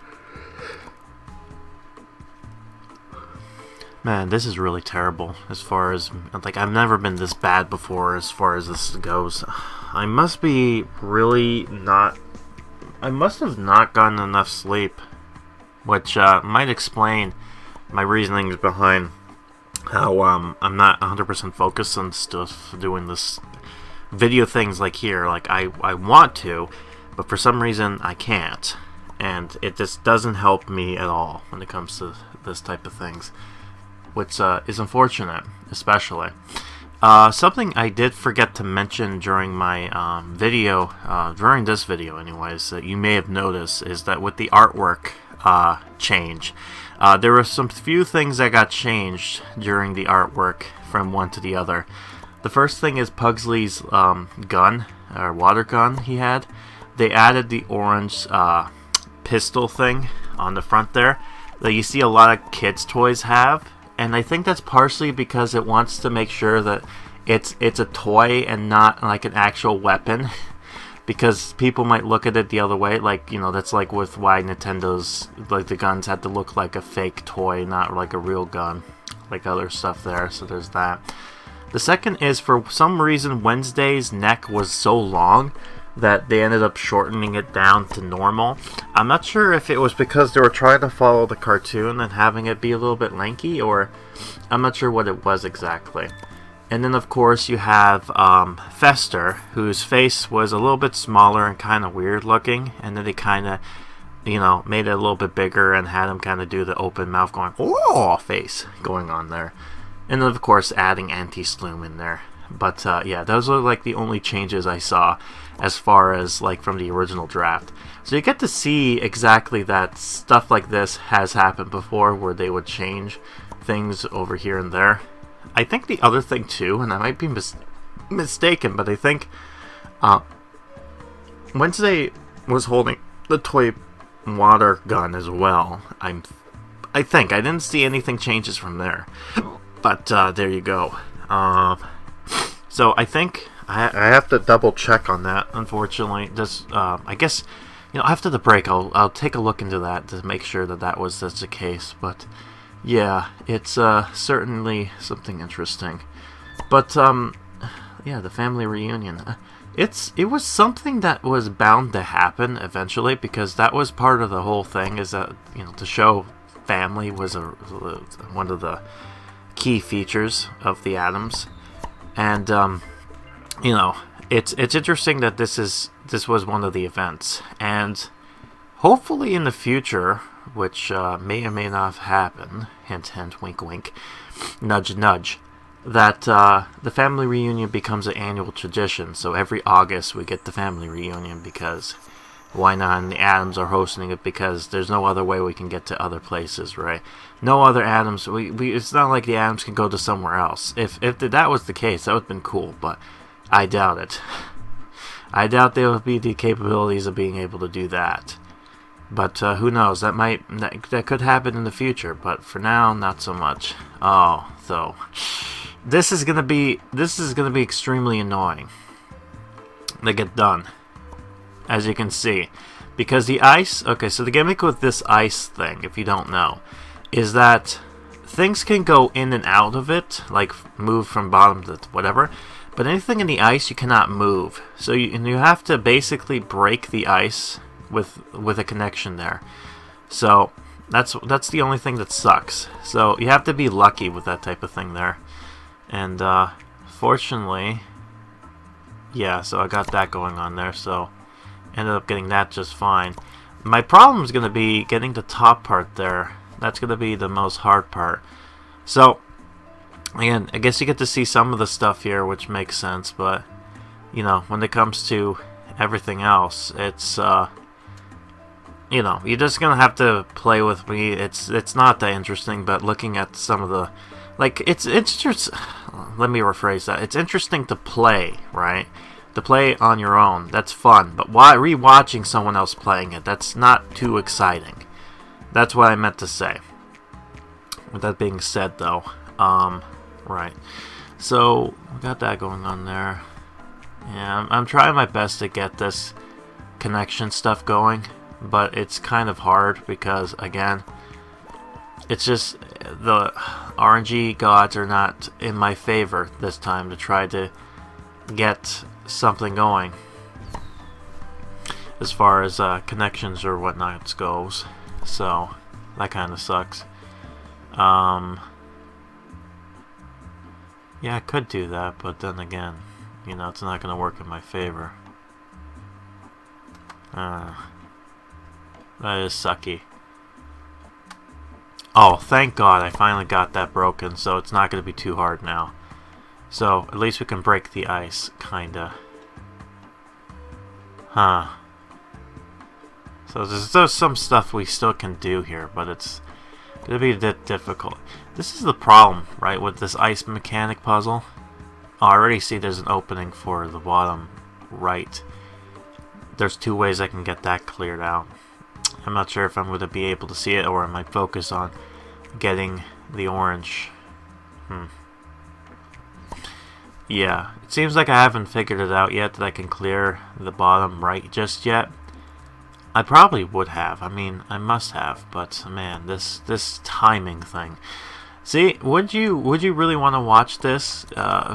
Man, this is really terrible as far as, like, I've never been this bad before as far as this goes. I must be really not I must have not gotten enough sleep, which might explain my reasonings behind how I'm not 100% focused on stuff doing this video things like here. Like I want to, but for some reason I can't, and it just doesn't help me at all when it comes to this type of things, which is unfortunate, especially. Something I did forget to mention during my video, during this video anyways, that you may have noticed, is that with the artwork change, there were some few things that got changed during the artwork from one to the other. The first thing is Pugsley's gun, or water gun he had. They added the orange pistol thing on the front there that you see a lot of kids' toys have. And I think that's partially because it wants to make sure that it's a toy and not like an actual weapon. Because people might look at it the other way. Like, you know, that's like with why Nintendo's, like, the guns had to look like a fake toy, not like a real gun. Like other stuff there, so there's that. The second is, for some reason, Wednesday's neck was so long that they ended up shortening it down to normal. I'm not sure if it was because they were trying to follow the cartoon and having it be a little bit lanky, or I'm not sure what it was exactly. And then of course you have Fester, whose face was a little bit smaller and kind of weird looking, and then they kind of, you know, made it a little bit bigger and had him kind of do the open mouth going, oh, face going on there. And then of course adding Anti-Sloom in there. But yeah, those are like the only changes I saw as far as like from the original draft. So you get to see exactly that stuff like this has happened before, where they would change things over here and there. I think the other thing too, and I might be mistaken, but I think Wednesday was holding the toy water gun as well. I think I didn't see anything changes from there, but there you go. So I think I have to double check on that. Unfortunately, this I guess, you know, after the break I'll take a look into that to make sure that that was the case. But yeah, it's certainly something interesting. But yeah, the family reunion. It was something that was bound to happen eventually, because that was part of the whole thing. Is that, you know, to show family was one of the key features of the Addams. And you know, it's interesting that this was one of the events, and hopefully in the future, which may or may not happen, hint hint, wink wink, nudge nudge, that the family reunion becomes an annual tradition. So every August we get the family reunion, because why not? And the Addams are hosting it, because there's no other way we can get to other places, right? No other Addams. It's not like the Addams can go to somewhere else. If that was the case, that would have been cool, but I doubt it. I doubt there will be the capabilities of being able to do that. But who knows? That could happen in the future. But for now, not so much. Oh, so this is gonna be extremely annoying to get done, as you can see, because the ice. Okay, so the gimmick with this ice thing, if you don't know, is that things can go in and out of it, like move from bottom to whatever, but anything in the ice you cannot move. So you have to basically break the ice with a connection there. So that's the only thing that sucks. So you have to be lucky with that type of thing there. And fortunately, yeah, so I got that going on there, so ended up getting that just fine. My problem is going to be getting the top part there. That's going to be the most hard part. So again, I guess you get to see some of the stuff here, which makes sense, but you know, when it comes to everything else, it's you know, you're just gonna have to play with me. It's not that interesting, but looking at some of the, like, it's just, let me rephrase that. It's interesting to play, right? To play on your own, that's fun. But why rewatching someone else playing it? That's not too exciting. That's what I meant to say. With that being said, though, right. So we got that going on there. Yeah, I'm trying my best to get this connection stuff going, but it's kind of hard because, again, it's just the RNG gods are not in my favor this time to try to get something going. as far as connections or whatnot goes. So that kind of sucks. Yeah, I could do that, but then again, you know, it's not going to work in my favor. That is sucky. Oh, thank God I finally got that broken, so it's not going to be too hard now. So, at least we can break the ice, kinda. Huh. So there's some stuff we still can do here, but it's going to be a bit difficult. This is the problem, right, with this ice mechanic puzzle. Oh, I already see there's an opening for the bottom right. There's 2 ways I can get that cleared out. I'm not sure if I'm going to be able to see it, or I might focus on getting the orange. Yeah, it seems like I haven't figured it out yet that I can clear the bottom right just yet. I probably would have. I mean, I must have, but man, this timing thing. See, would you really want to watch this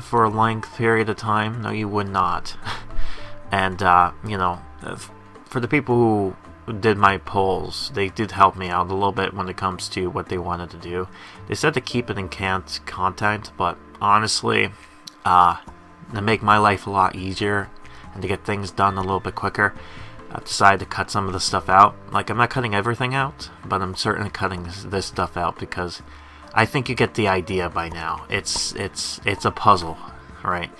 for a length period of time? No, you would not. And you know, for the people who did my polls, they did help me out a little bit when it comes to what they wanted to do. They said to keep it in canned content, but honestly, to make my life a lot easier and to get things done a little bit quicker, I've decided to cut some of the stuff out. Like, I'm not cutting everything out, but I'm certainly cutting this stuff out because I think you get the idea by now. It's a puzzle, right?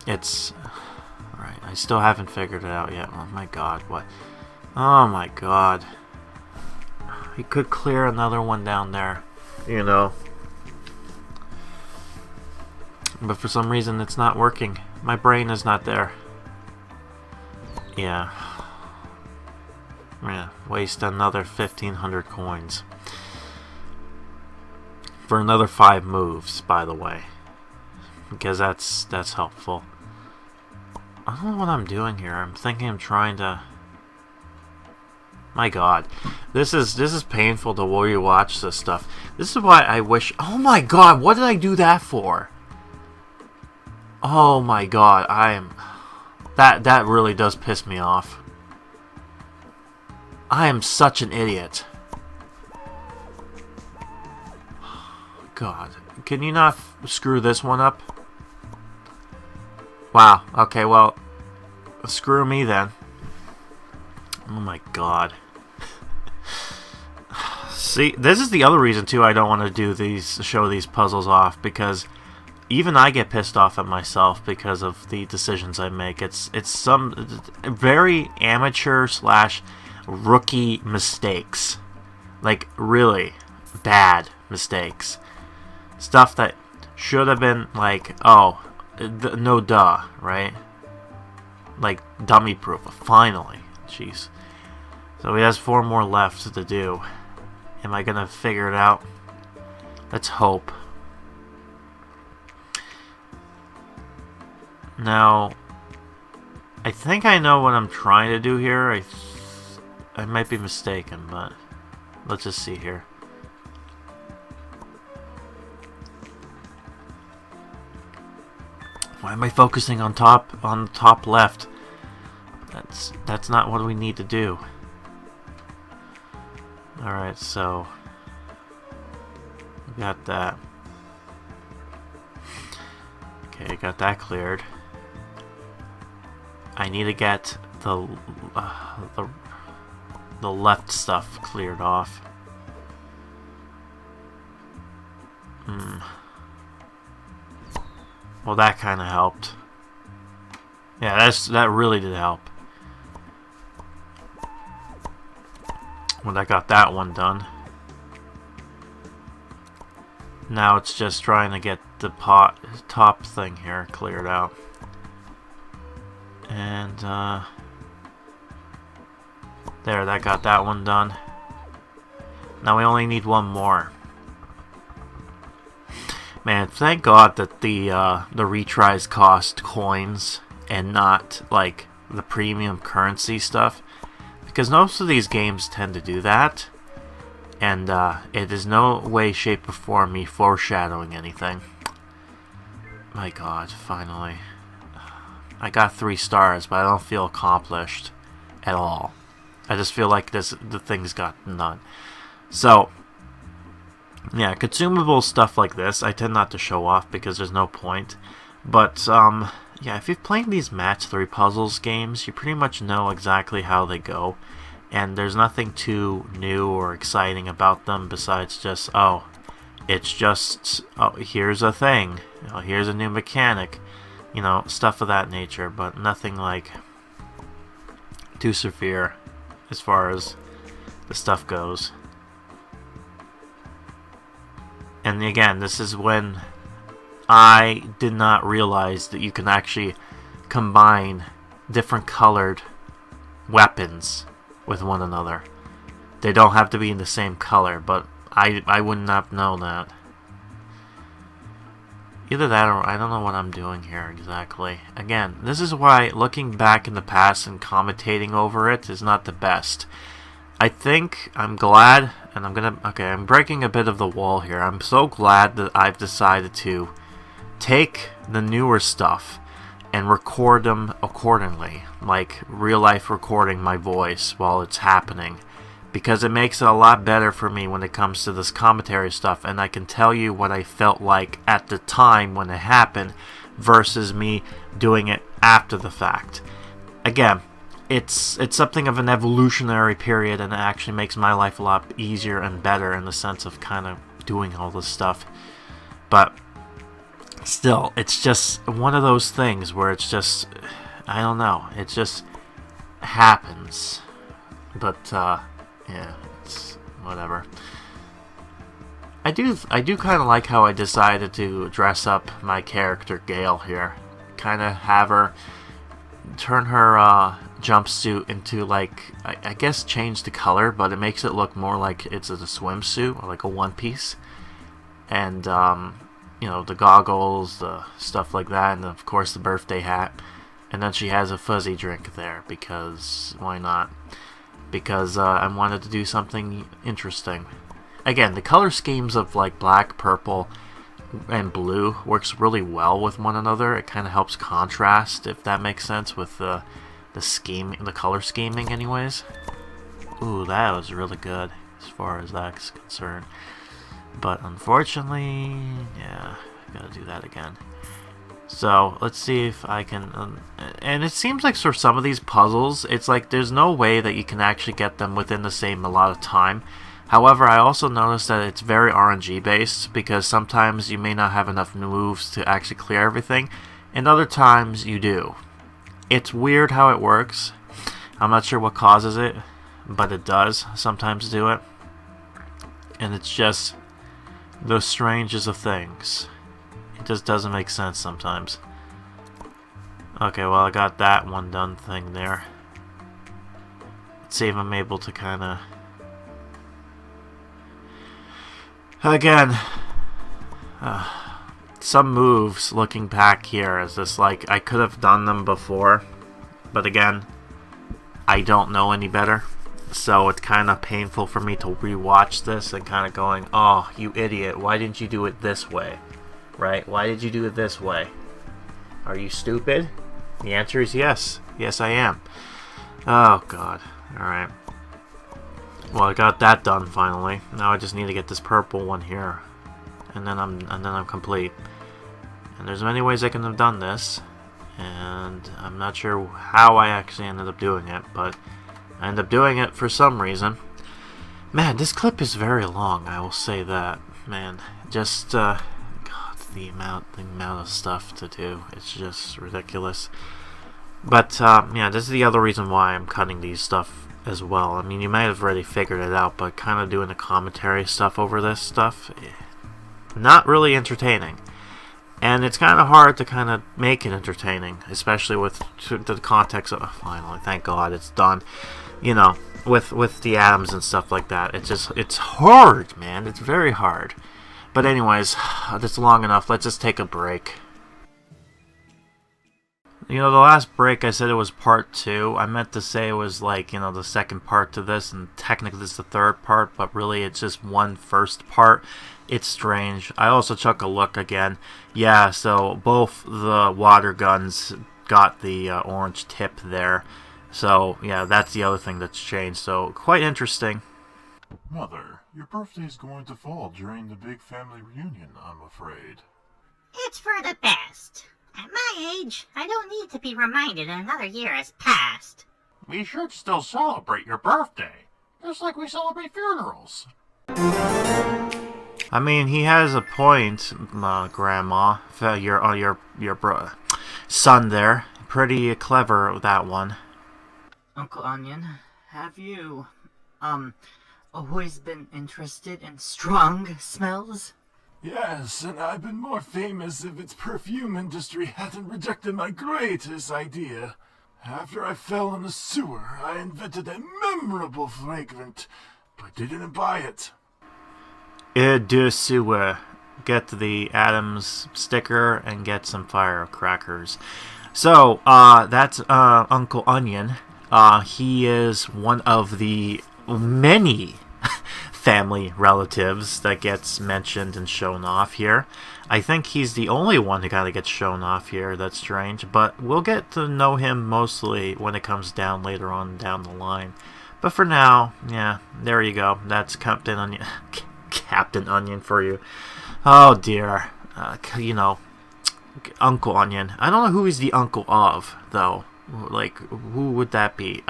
Alright, I still haven't figured it out yet. Oh my god, what? Oh my god. You could clear another one down there, you know. But for some reason it's not working. My brain is not there. Yeah. Yeah, waste another 1,500 coins. For another 5 moves, by the way. Because that's helpful. I don't know what I'm doing here. I'm thinking I'm trying to... My god. This is painful to watch this stuff. This is why I wish... Oh my god, what did I do that for? Oh my god, that really does piss me off. I am such an idiot. God, can you not screw this one up? Wow, okay, well, screw me then. Oh my god. See, this is the other reason too I don't want to show these puzzles off, because even I get pissed off at myself because of the decisions I make. It's some very amateur / rookie mistakes. Like, really bad mistakes. Stuff that should have been like, oh, no duh, right? Like, dummy proof. Finally. Jeez. So he has 4 more left to do. Am I gonna figure it out? Let's hope. Now, I think I know what I'm trying to do here. I might be mistaken, but let's just see here. Why am I focusing on the top left? That's not what we need to do. Alright, so we got that. Okay, got that cleared. I need to get the left stuff cleared off. Well, that kind of helped. Yeah, that really did help. When I got that one done. Now it's just trying to get the top thing here cleared out. And there, that got that one done. Now we only need one more. Man, thank God that the retries cost coins and not like the premium currency stuff, because most of these games tend to do that, and it is no way, shape, or form me foreshadowing anything. My God, finally. I got 3 stars, but I don't feel accomplished. at all. I just feel like the thing's gotten done. So, yeah, consumable stuff like this, I tend not to show off because there's no point. But, yeah, if you've played these Match 3 puzzles games, you pretty much know exactly how they go. And there's nothing too new or exciting about them besides just, oh, it's just, oh, here's a thing. You know, here's a new mechanic. You know, stuff of that nature, but nothing like too severe as far as the stuff goes. And again, this is when I did not realize that you can actually combine different colored weapons with one another. They don't have to be in the same color, but I wouldn't have known that. Either that or I don't know what I'm doing here exactly. Again, this is why looking back in the past and commentating over it is not the best. I think I'm glad, and I'm breaking a bit of the wall here. I'm so glad that I've decided to take the newer stuff and record them accordingly, like real life recording my voice while it's happening, because it makes it a lot better for me when it comes to this commentary stuff, and I can tell you what I felt like at the time when it happened versus me doing it after the fact. Again, it's something of an evolutionary period, and it actually makes my life a lot easier and better in the sense of kind of doing all this stuff. But still, it's just one of those things where it's just, I don't know, it just happens. But yeah, it's whatever. I do kind of like how I decided to dress up my character Gail here. Kind of have her turn her jumpsuit into, like, I guess change the color, but it makes it look more like it's a swimsuit or like a one piece. And you know, the goggles, the stuff like that, and of course the birthday hat. And then she has a fuzzy drink there because why not? Because I wanted to do something interesting. Again, the color schemes of like black, purple, and blue works really well with one another. It kind of helps contrast, if that makes sense, with the color scheming anyways. Ooh, that was really good as far as that's concerned. But unfortunately, yeah, gotta do that again. So let's see if I can, and it seems like for some of these puzzles, it's like there's no way that you can actually get them within the same allotted time. However, I also noticed that it's very RNG based, because sometimes you may not have enough moves to actually clear everything, and other times you do. It's weird how it works. I'm not sure what causes it, but it does sometimes do it. And it's just the strangest of things. It just doesn't make sense sometimes. Okay, well, I got that one done thing there. Let's see if I'm able to kind of... Again, some moves looking back here is just like I could have done them before, but again, I don't know any better. So it's kind of painful for me to rewatch this and kind of going, oh, you idiot, why didn't you do it this way? Right? Why did you do it this way? Are you stupid? The answer is yes. Yes, I am. Oh, God. Alright. Well, I got that done finally. Now I just need to get this purple one here. And then I'm complete. And there's many ways I can have done this. And I'm not sure how I actually ended up doing it, but I ended up doing it for some reason. Man, this clip is very long, I will say that. Man, just God, the amount of stuff to do, it's just ridiculous. But yeah, this is the other reason why I'm cutting these stuff as well. I mean, you might have already figured it out, but kind of doing the commentary stuff over this stuff, not really entertaining. And it's kind of hard to kind of make it entertaining, especially with the context of, finally, thank God it's done. You know, with the Addams and stuff like that. It's hard, man. It's very hard. But anyways, that's long enough. Let's just take a break. You know, the last break I said it was part 2. I meant to say it was like, you know, the second part to this, and technically it's the third part, but really it's just one first part. It's strange. I also took a look again. Yeah, so both the water guns got the orange tip there. So, yeah, that's the other thing that's changed. So, quite interesting.
Mother, your birthday's going to fall during the big family reunion, I'm afraid.
It's for the best. At my age, I don't need to be reminded another year has passed.
We should still celebrate your birthday, just like we celebrate funerals.
I mean, he has a point, Grandma. Your son there. Pretty clever, that one.
Uncle Onion, have you, always been interested in strong smells?
Yes, and I've been more famous if its perfume industry hadn't rejected my greatest idea. After I fell in the sewer, I invented a memorable fragrant, but they didn't buy it.
De sewer. Get the Addams sticker and get some firecrackers. So, that's Uncle Onion. He is one of the many family relatives that gets mentioned and shown off here. I think he's the only one who kind of gets shown off here. That's strange, but we'll get to know him mostly when it comes down later on down the line. But for now, yeah, there you go. That's Captain Onion. Captain Onion for you. Oh dear. Uncle Onion. I don't know who he's the uncle of, though. Like, who would that be?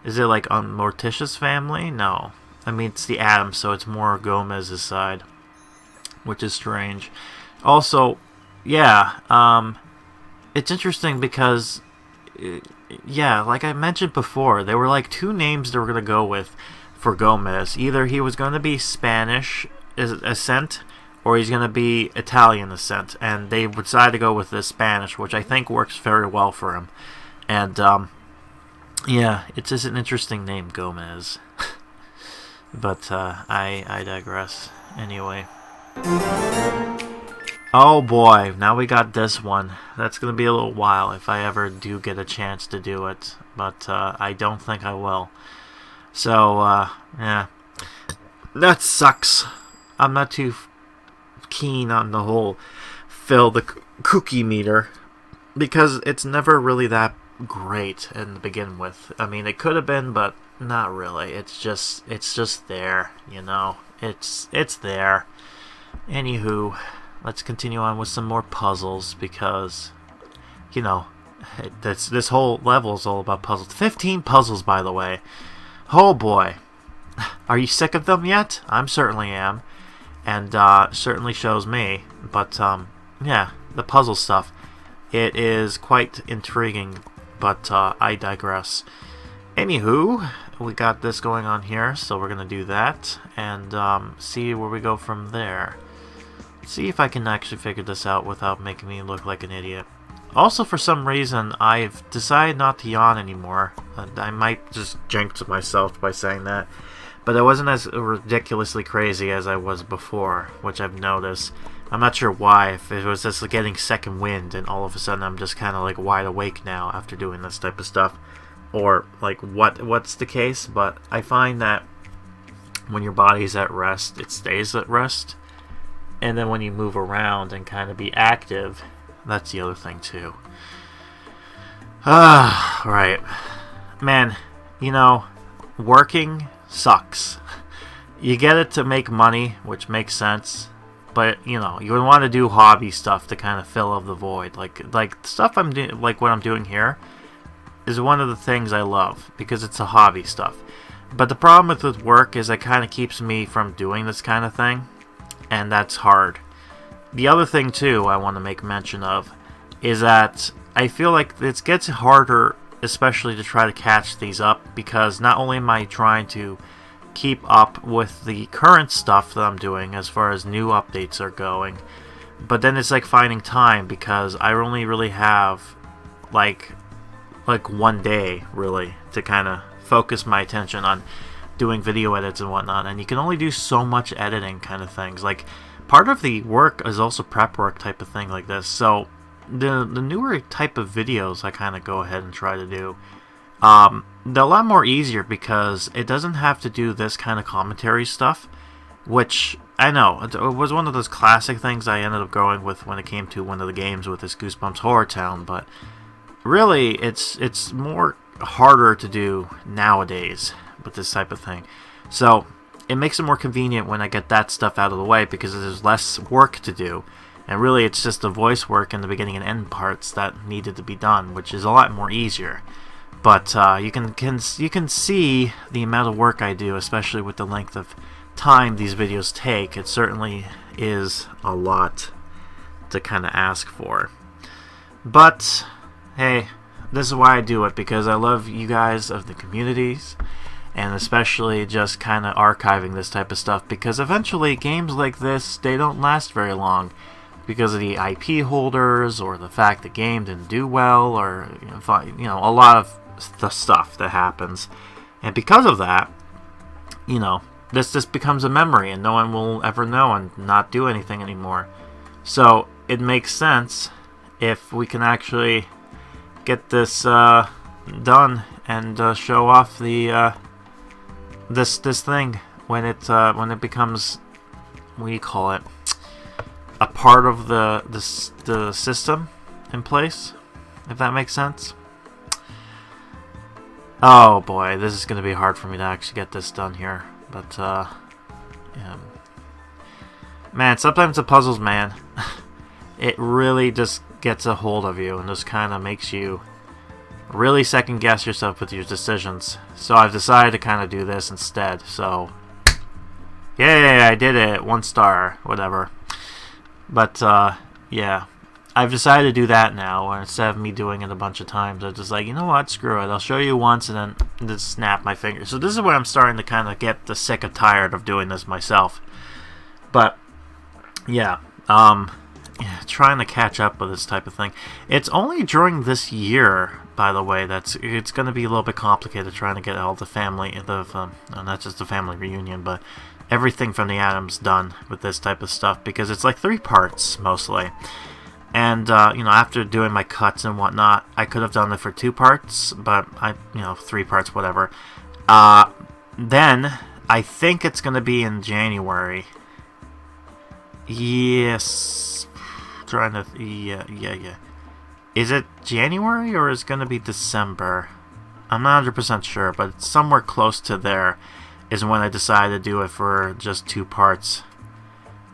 Is it like on Morticia's family? No. I mean, it's the Addams, so it's more Gomez's side, which is strange. Also, yeah, it's interesting because, yeah, like I mentioned before, there were like two names they were going to go with for Gomez. Either he was going to be Spanish ascent, or he's going to be Italian ascent, and they decided to go with the Spanish, which I think works very well for him. And, yeah, it's just an interesting name, Gomez. But, I digress. Anyway. Oh boy, now we got this one. That's gonna be a little while if I ever do get a chance to do it. But, I don't think I will. So, yeah. That sucks. I'm not too keen on the whole fill the cookie meter, because it's never really that great to begin with. I mean, it could have been, but not really. It's just there, you know. It's there. Anywho, let's continue on with some more puzzles, because, you know, this whole level is all about puzzles. 15 puzzles, by the way. Oh boy. Are you sick of them yet? I certainly am. And certainly shows me. But yeah, the puzzle stuff, it is quite intriguing, but I digress. Anywho, we got this going on here, so we're gonna do that and see where we go from there. See if I can actually figure this out without making me look like an idiot. Also, for some reason, I've decided not to yawn anymore. I might just jinx myself by saying that, but I wasn't as ridiculously crazy as I was before, which I've noticed. I'm not sure why, if it was just like getting second wind and all of a sudden I'm just kind of like wide awake now after doing this type of stuff, or like what's the case. But I find that when your body's at rest, it stays at rest, and then when you move around and kind of be active, that's the other thing too. Right. Man, you know, working sucks. You get it to make money, which makes sense, but you know, you would want to do hobby stuff to kind of fill up the void. Like stuff I'm doing, like what I'm doing here, is one of the things I love because it's a hobby stuff. But the problem with work is it kind of keeps me from doing this kind of thing, and that's hard. The other thing too I want to make mention of is that I feel like it gets harder, especially to try to catch these up, because not only am I trying to keep up with the current stuff that I'm doing as far as new updates are going, but then it's like finding time, because I only really have like 1 day really to kind of focus my attention on doing video edits and whatnot, and you can only do so much editing kind of things. Like, part of the work is also prep work type of thing like this, so the newer type of videos I kind of go ahead and try to do, they're a lot more easier because it doesn't have to do this kind of commentary stuff, which I know it was one of those classic things I ended up going with when it came to one of the games with this Goosebumps Horror Town. But really, it's more harder to do nowadays with this type of thing. So it makes it more convenient when I get that stuff out of the way because there's less work to do. And really it's just the voice work in the beginning and end parts that needed to be done, which is a lot more easier. But you can see the amount of work I do, especially with the length of time these videos take. It certainly is a lot to kind of ask for. But hey, this is why I do it, because I love you guys of the communities, and especially just kind of archiving this type of stuff, because eventually games like this, they don't last very long because of the IP holders or the fact the game didn't do well, or a lot of the stuff that happens. And because of that, this just becomes a memory and no one will ever know and not do anything anymore. So it makes sense if we can actually get this done and show off the this thing when it becomes, what do you call it, a part of the system in place, if that makes sense. Oh boy, this is going to be hard for me to actually get this done here, but yeah. Man, sometimes the puzzles, man, it really just gets a hold of you and just kind of makes you really second guess yourself with your decisions. So I've decided to kind of do this instead. So yay, I did it, 1 star, whatever. But yeah, I've decided to do that now, instead of me doing it a bunch of times. I'm just like, you know what, screw it, I'll show you once and then just snap my fingers. So this is where I'm starting to kind of get the sick and tired of doing this myself. But yeah, trying to catch up with this type of thing. It's only during this year, by the way, it's going to be a little bit complicated trying to get all the family, not just the family reunion, but everything from the Addams done with this type of stuff, because it's like 3 parts mostly. And after doing my cuts and whatnot, I could have done it for 2 parts, but 3 parts, whatever. Then I think it's going to be in January. Yes, yeah. Is it January or is it going to be December? I'm not 100% sure, but it's somewhere close to there is when I decided to do it for just 2 parts.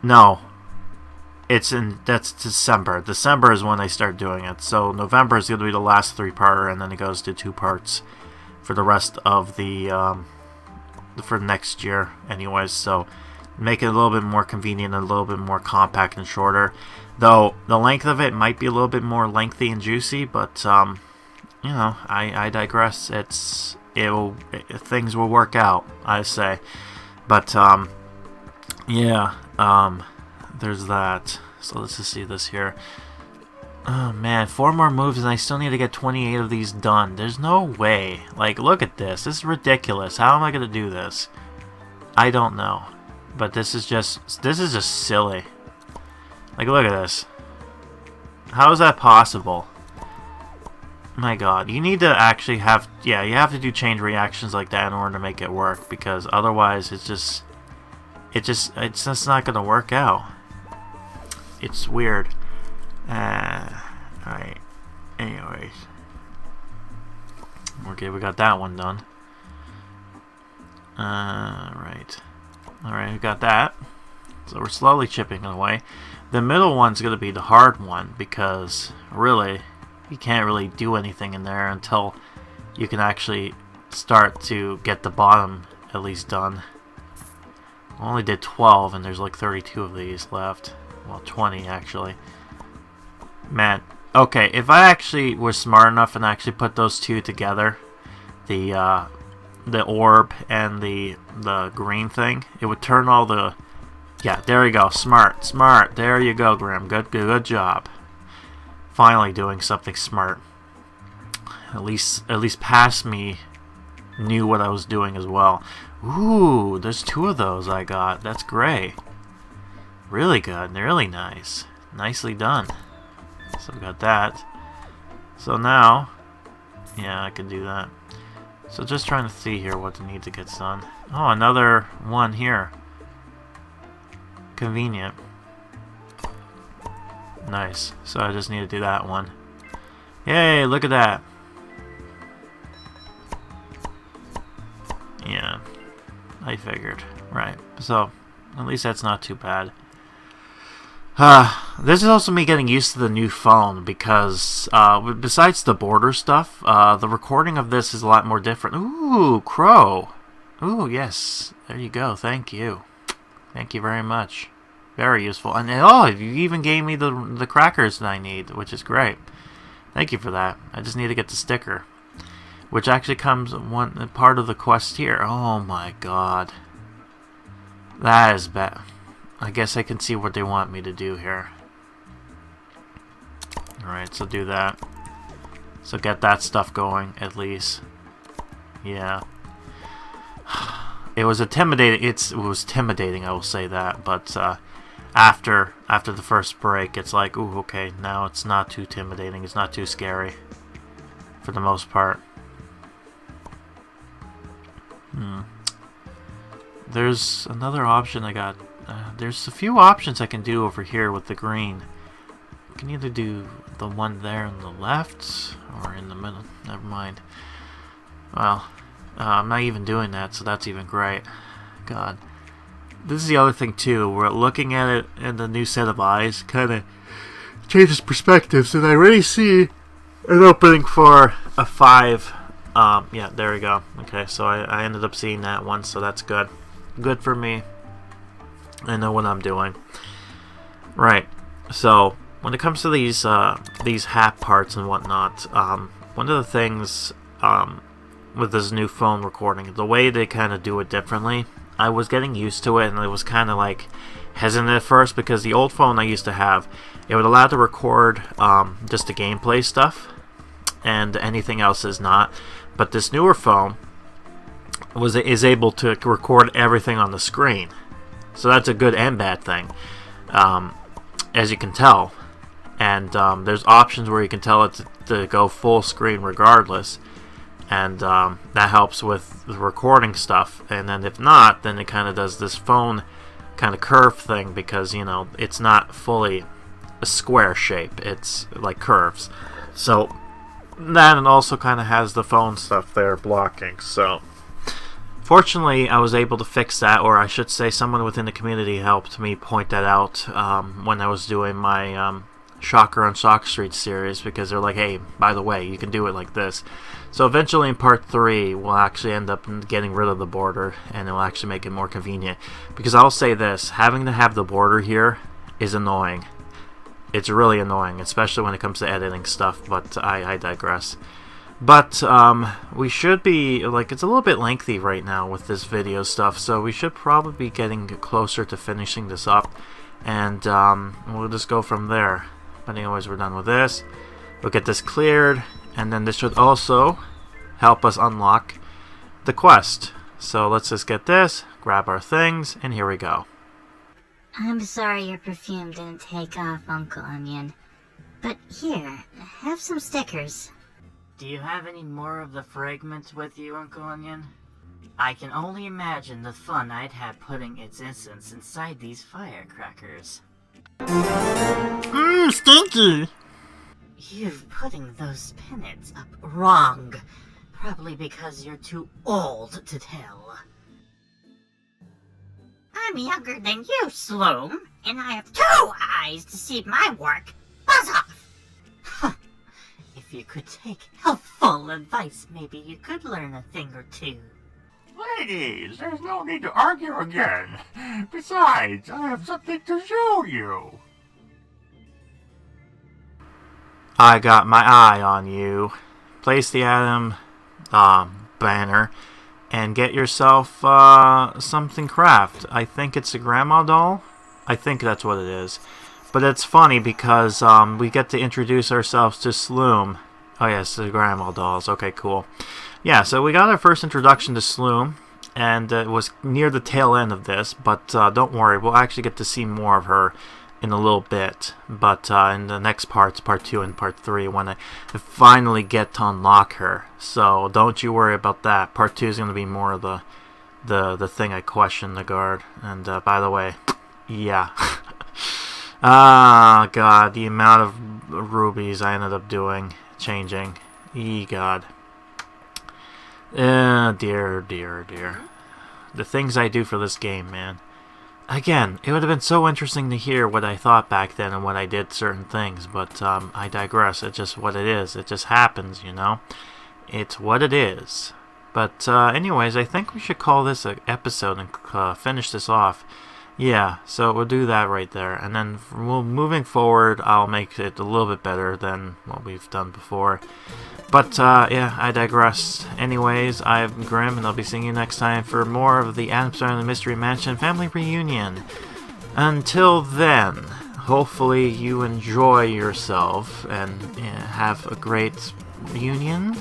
No, that's December. December is when I start doing it. So November is going to be the last 3-parter, and then it goes to 2 parts for the rest of the for next year, anyways. So make it a little bit more convenient and a little bit more compact and shorter. Though the length of it might be a little bit more lengthy and juicy, but I digress. Things will work out, I say. But yeah, there's that. So let's just see this here. Oh man, 4 more moves and I still need to get 28 of these done. There's no way. Like, look at this. This is ridiculous. How am I gonna do this? I don't know. But this is just silly. Like, look at this. How is that possible? My god, you need to actually have, you have to do chain reactions like that in order to make it work, because otherwise it's just not gonna work out. It's weird. Alright. Anyways. Okay, we got that one done. Right. Alright, we got that. So we're slowly chipping away. The middle one's going to be the hard one, because really, you can't really do anything in there until you can actually start to get the bottom at least done. I only did 12 and there's like 32 of these left. Well, 20 actually. Man, okay, if I actually was smart enough and actually put those 2 together, the orb and the green thing, it would turn all the... Yeah, there you go. Smart. There you go, Grim. Good job. Finally doing something smart. At least past me knew what I was doing as well. Ooh, there's 2 of those I got. That's great. Really good. Really nice. Nicely done. So we got that. So now, yeah, I can do that. So just trying to see here what needs to get done. Oh, another one here. Convenient. Nice. So I just need to do that one. Yay, look at that. figured. Right. So, at least that's not too bad. This is also me getting used to the new phone because, besides the border stuff, the recording of this is a lot more different. Ooh, Crow. Ooh, yes. There you go. Thank you. Thank you very much. Very useful. And, oh, you even gave me the crackers that I need, which is great. Thank you for that. I just need to get the sticker, which actually comes one part of the quest here. Oh, my God. That is bad. I guess I can see what they want me to do here. Alright, so do that. So get that stuff going, at least. Yeah. It was intimidating. It was intimidating, I will say that. But after the first break, it's like, ooh, okay, now it's not too intimidating. It's not too scary. For the most part. There's another option I got. There's a few options I can do over here with the green. I can either do the one there on the left or in the middle. Never mind. Well, I'm not even doing that, so that's even great. God. This is the other thing, too. We're looking at it in the new set of eyes. Kind of changes perspectives, and I already see an opening for a 5. Yeah, there we go. Okay, so I ended up seeing that one, so that's good. Good for me. I know what I'm doing. Right. So when it comes to these hat parts and whatnot, one of the things with this new phone recording, the way they kind of do it differently, I was getting used to it, and it was kind of like hesitant at first because the old phone I used to have, it would allow to record just the gameplay stuff, and anything else is not. But this newer phone is able to record everything on the screen. So that's a good and bad thing, as you can tell. And there's options where you can tell it to go full screen regardless. And that helps with the recording stuff. And then if not, then it kind of does this phone kind of curve thing because, you know, it's not fully a square shape. It's like curves. So that and also kind of has the phone stuff there blocking. So fortunately, I was able to fix that, or I should say someone within the community helped me point that out when I was doing my Shocker on Shock Street series, because they're like, hey, by the way, you can do it like this. So eventually in part 3, we'll actually end up getting rid of the border, and it'll actually make it more convenient. Because I'll say this, having to have the border here is annoying. It's really annoying, especially when it comes to editing stuff, but I digress. But we should be, like, it's a little bit lengthy right now with this video stuff, so we should probably be getting closer to finishing this up, and we'll just go from there. But anyways, we're done with this. We'll get this cleared, and then this should also help us unlock the quest. So let's just get this, grab our things, and here we go.
I'm sorry your perfume didn't take off, Uncle Onion. But here, have some stickers.
Do you have any more of the fragments with you, Uncle Onion? I can only imagine the fun I'd have putting its essence inside these firecrackers.
Stinky!
You're putting those pennants up wrong. Probably because you're too old to tell.
I'm younger than you, Sloom, and I have 2 eyes to see my work. Buzz off!
If you could take helpful advice, maybe you could learn a thing or two.
Ladies, there's no need to argue again. Besides, I have something to show you.
I got my eye on you. Place the Atom banner and get yourself something craft. I think it's a grandma doll. I think that's what it is. But it's funny because we get to introduce ourselves to Sloom. Oh yes, the grandma dolls. Okay, cool. Yeah, so we got our first introduction to Sloom, and it was near the tail end of this, but don't worry, we'll actually get to see more of her in a little bit. But in the next parts, part 2 and part 3, when I finally get to unlock her. So don't you worry about that. Part 2 is going to be more of the thing I question the guard. And by the way, yeah. Ah, God, the amount of rubies I ended up changing. God. Dear. the things I do for this game, man. Again, it would have been so interesting to hear what I thought back then and what I did certain things, but I digress. It's just what it is. It just happens, you know? It's what it is. But anyways, I think we should call this an episode and finish this off. Yeah, so we'll do that right there. And then moving forward, I'll make it a little bit better than what we've done before. But, yeah, I digress. Anyways, I'm Grim, and I'll be seeing you next time for more of the Addams Family Mystery Mansion Family Reunion. Until then, hopefully you enjoy yourself and have a great reunion.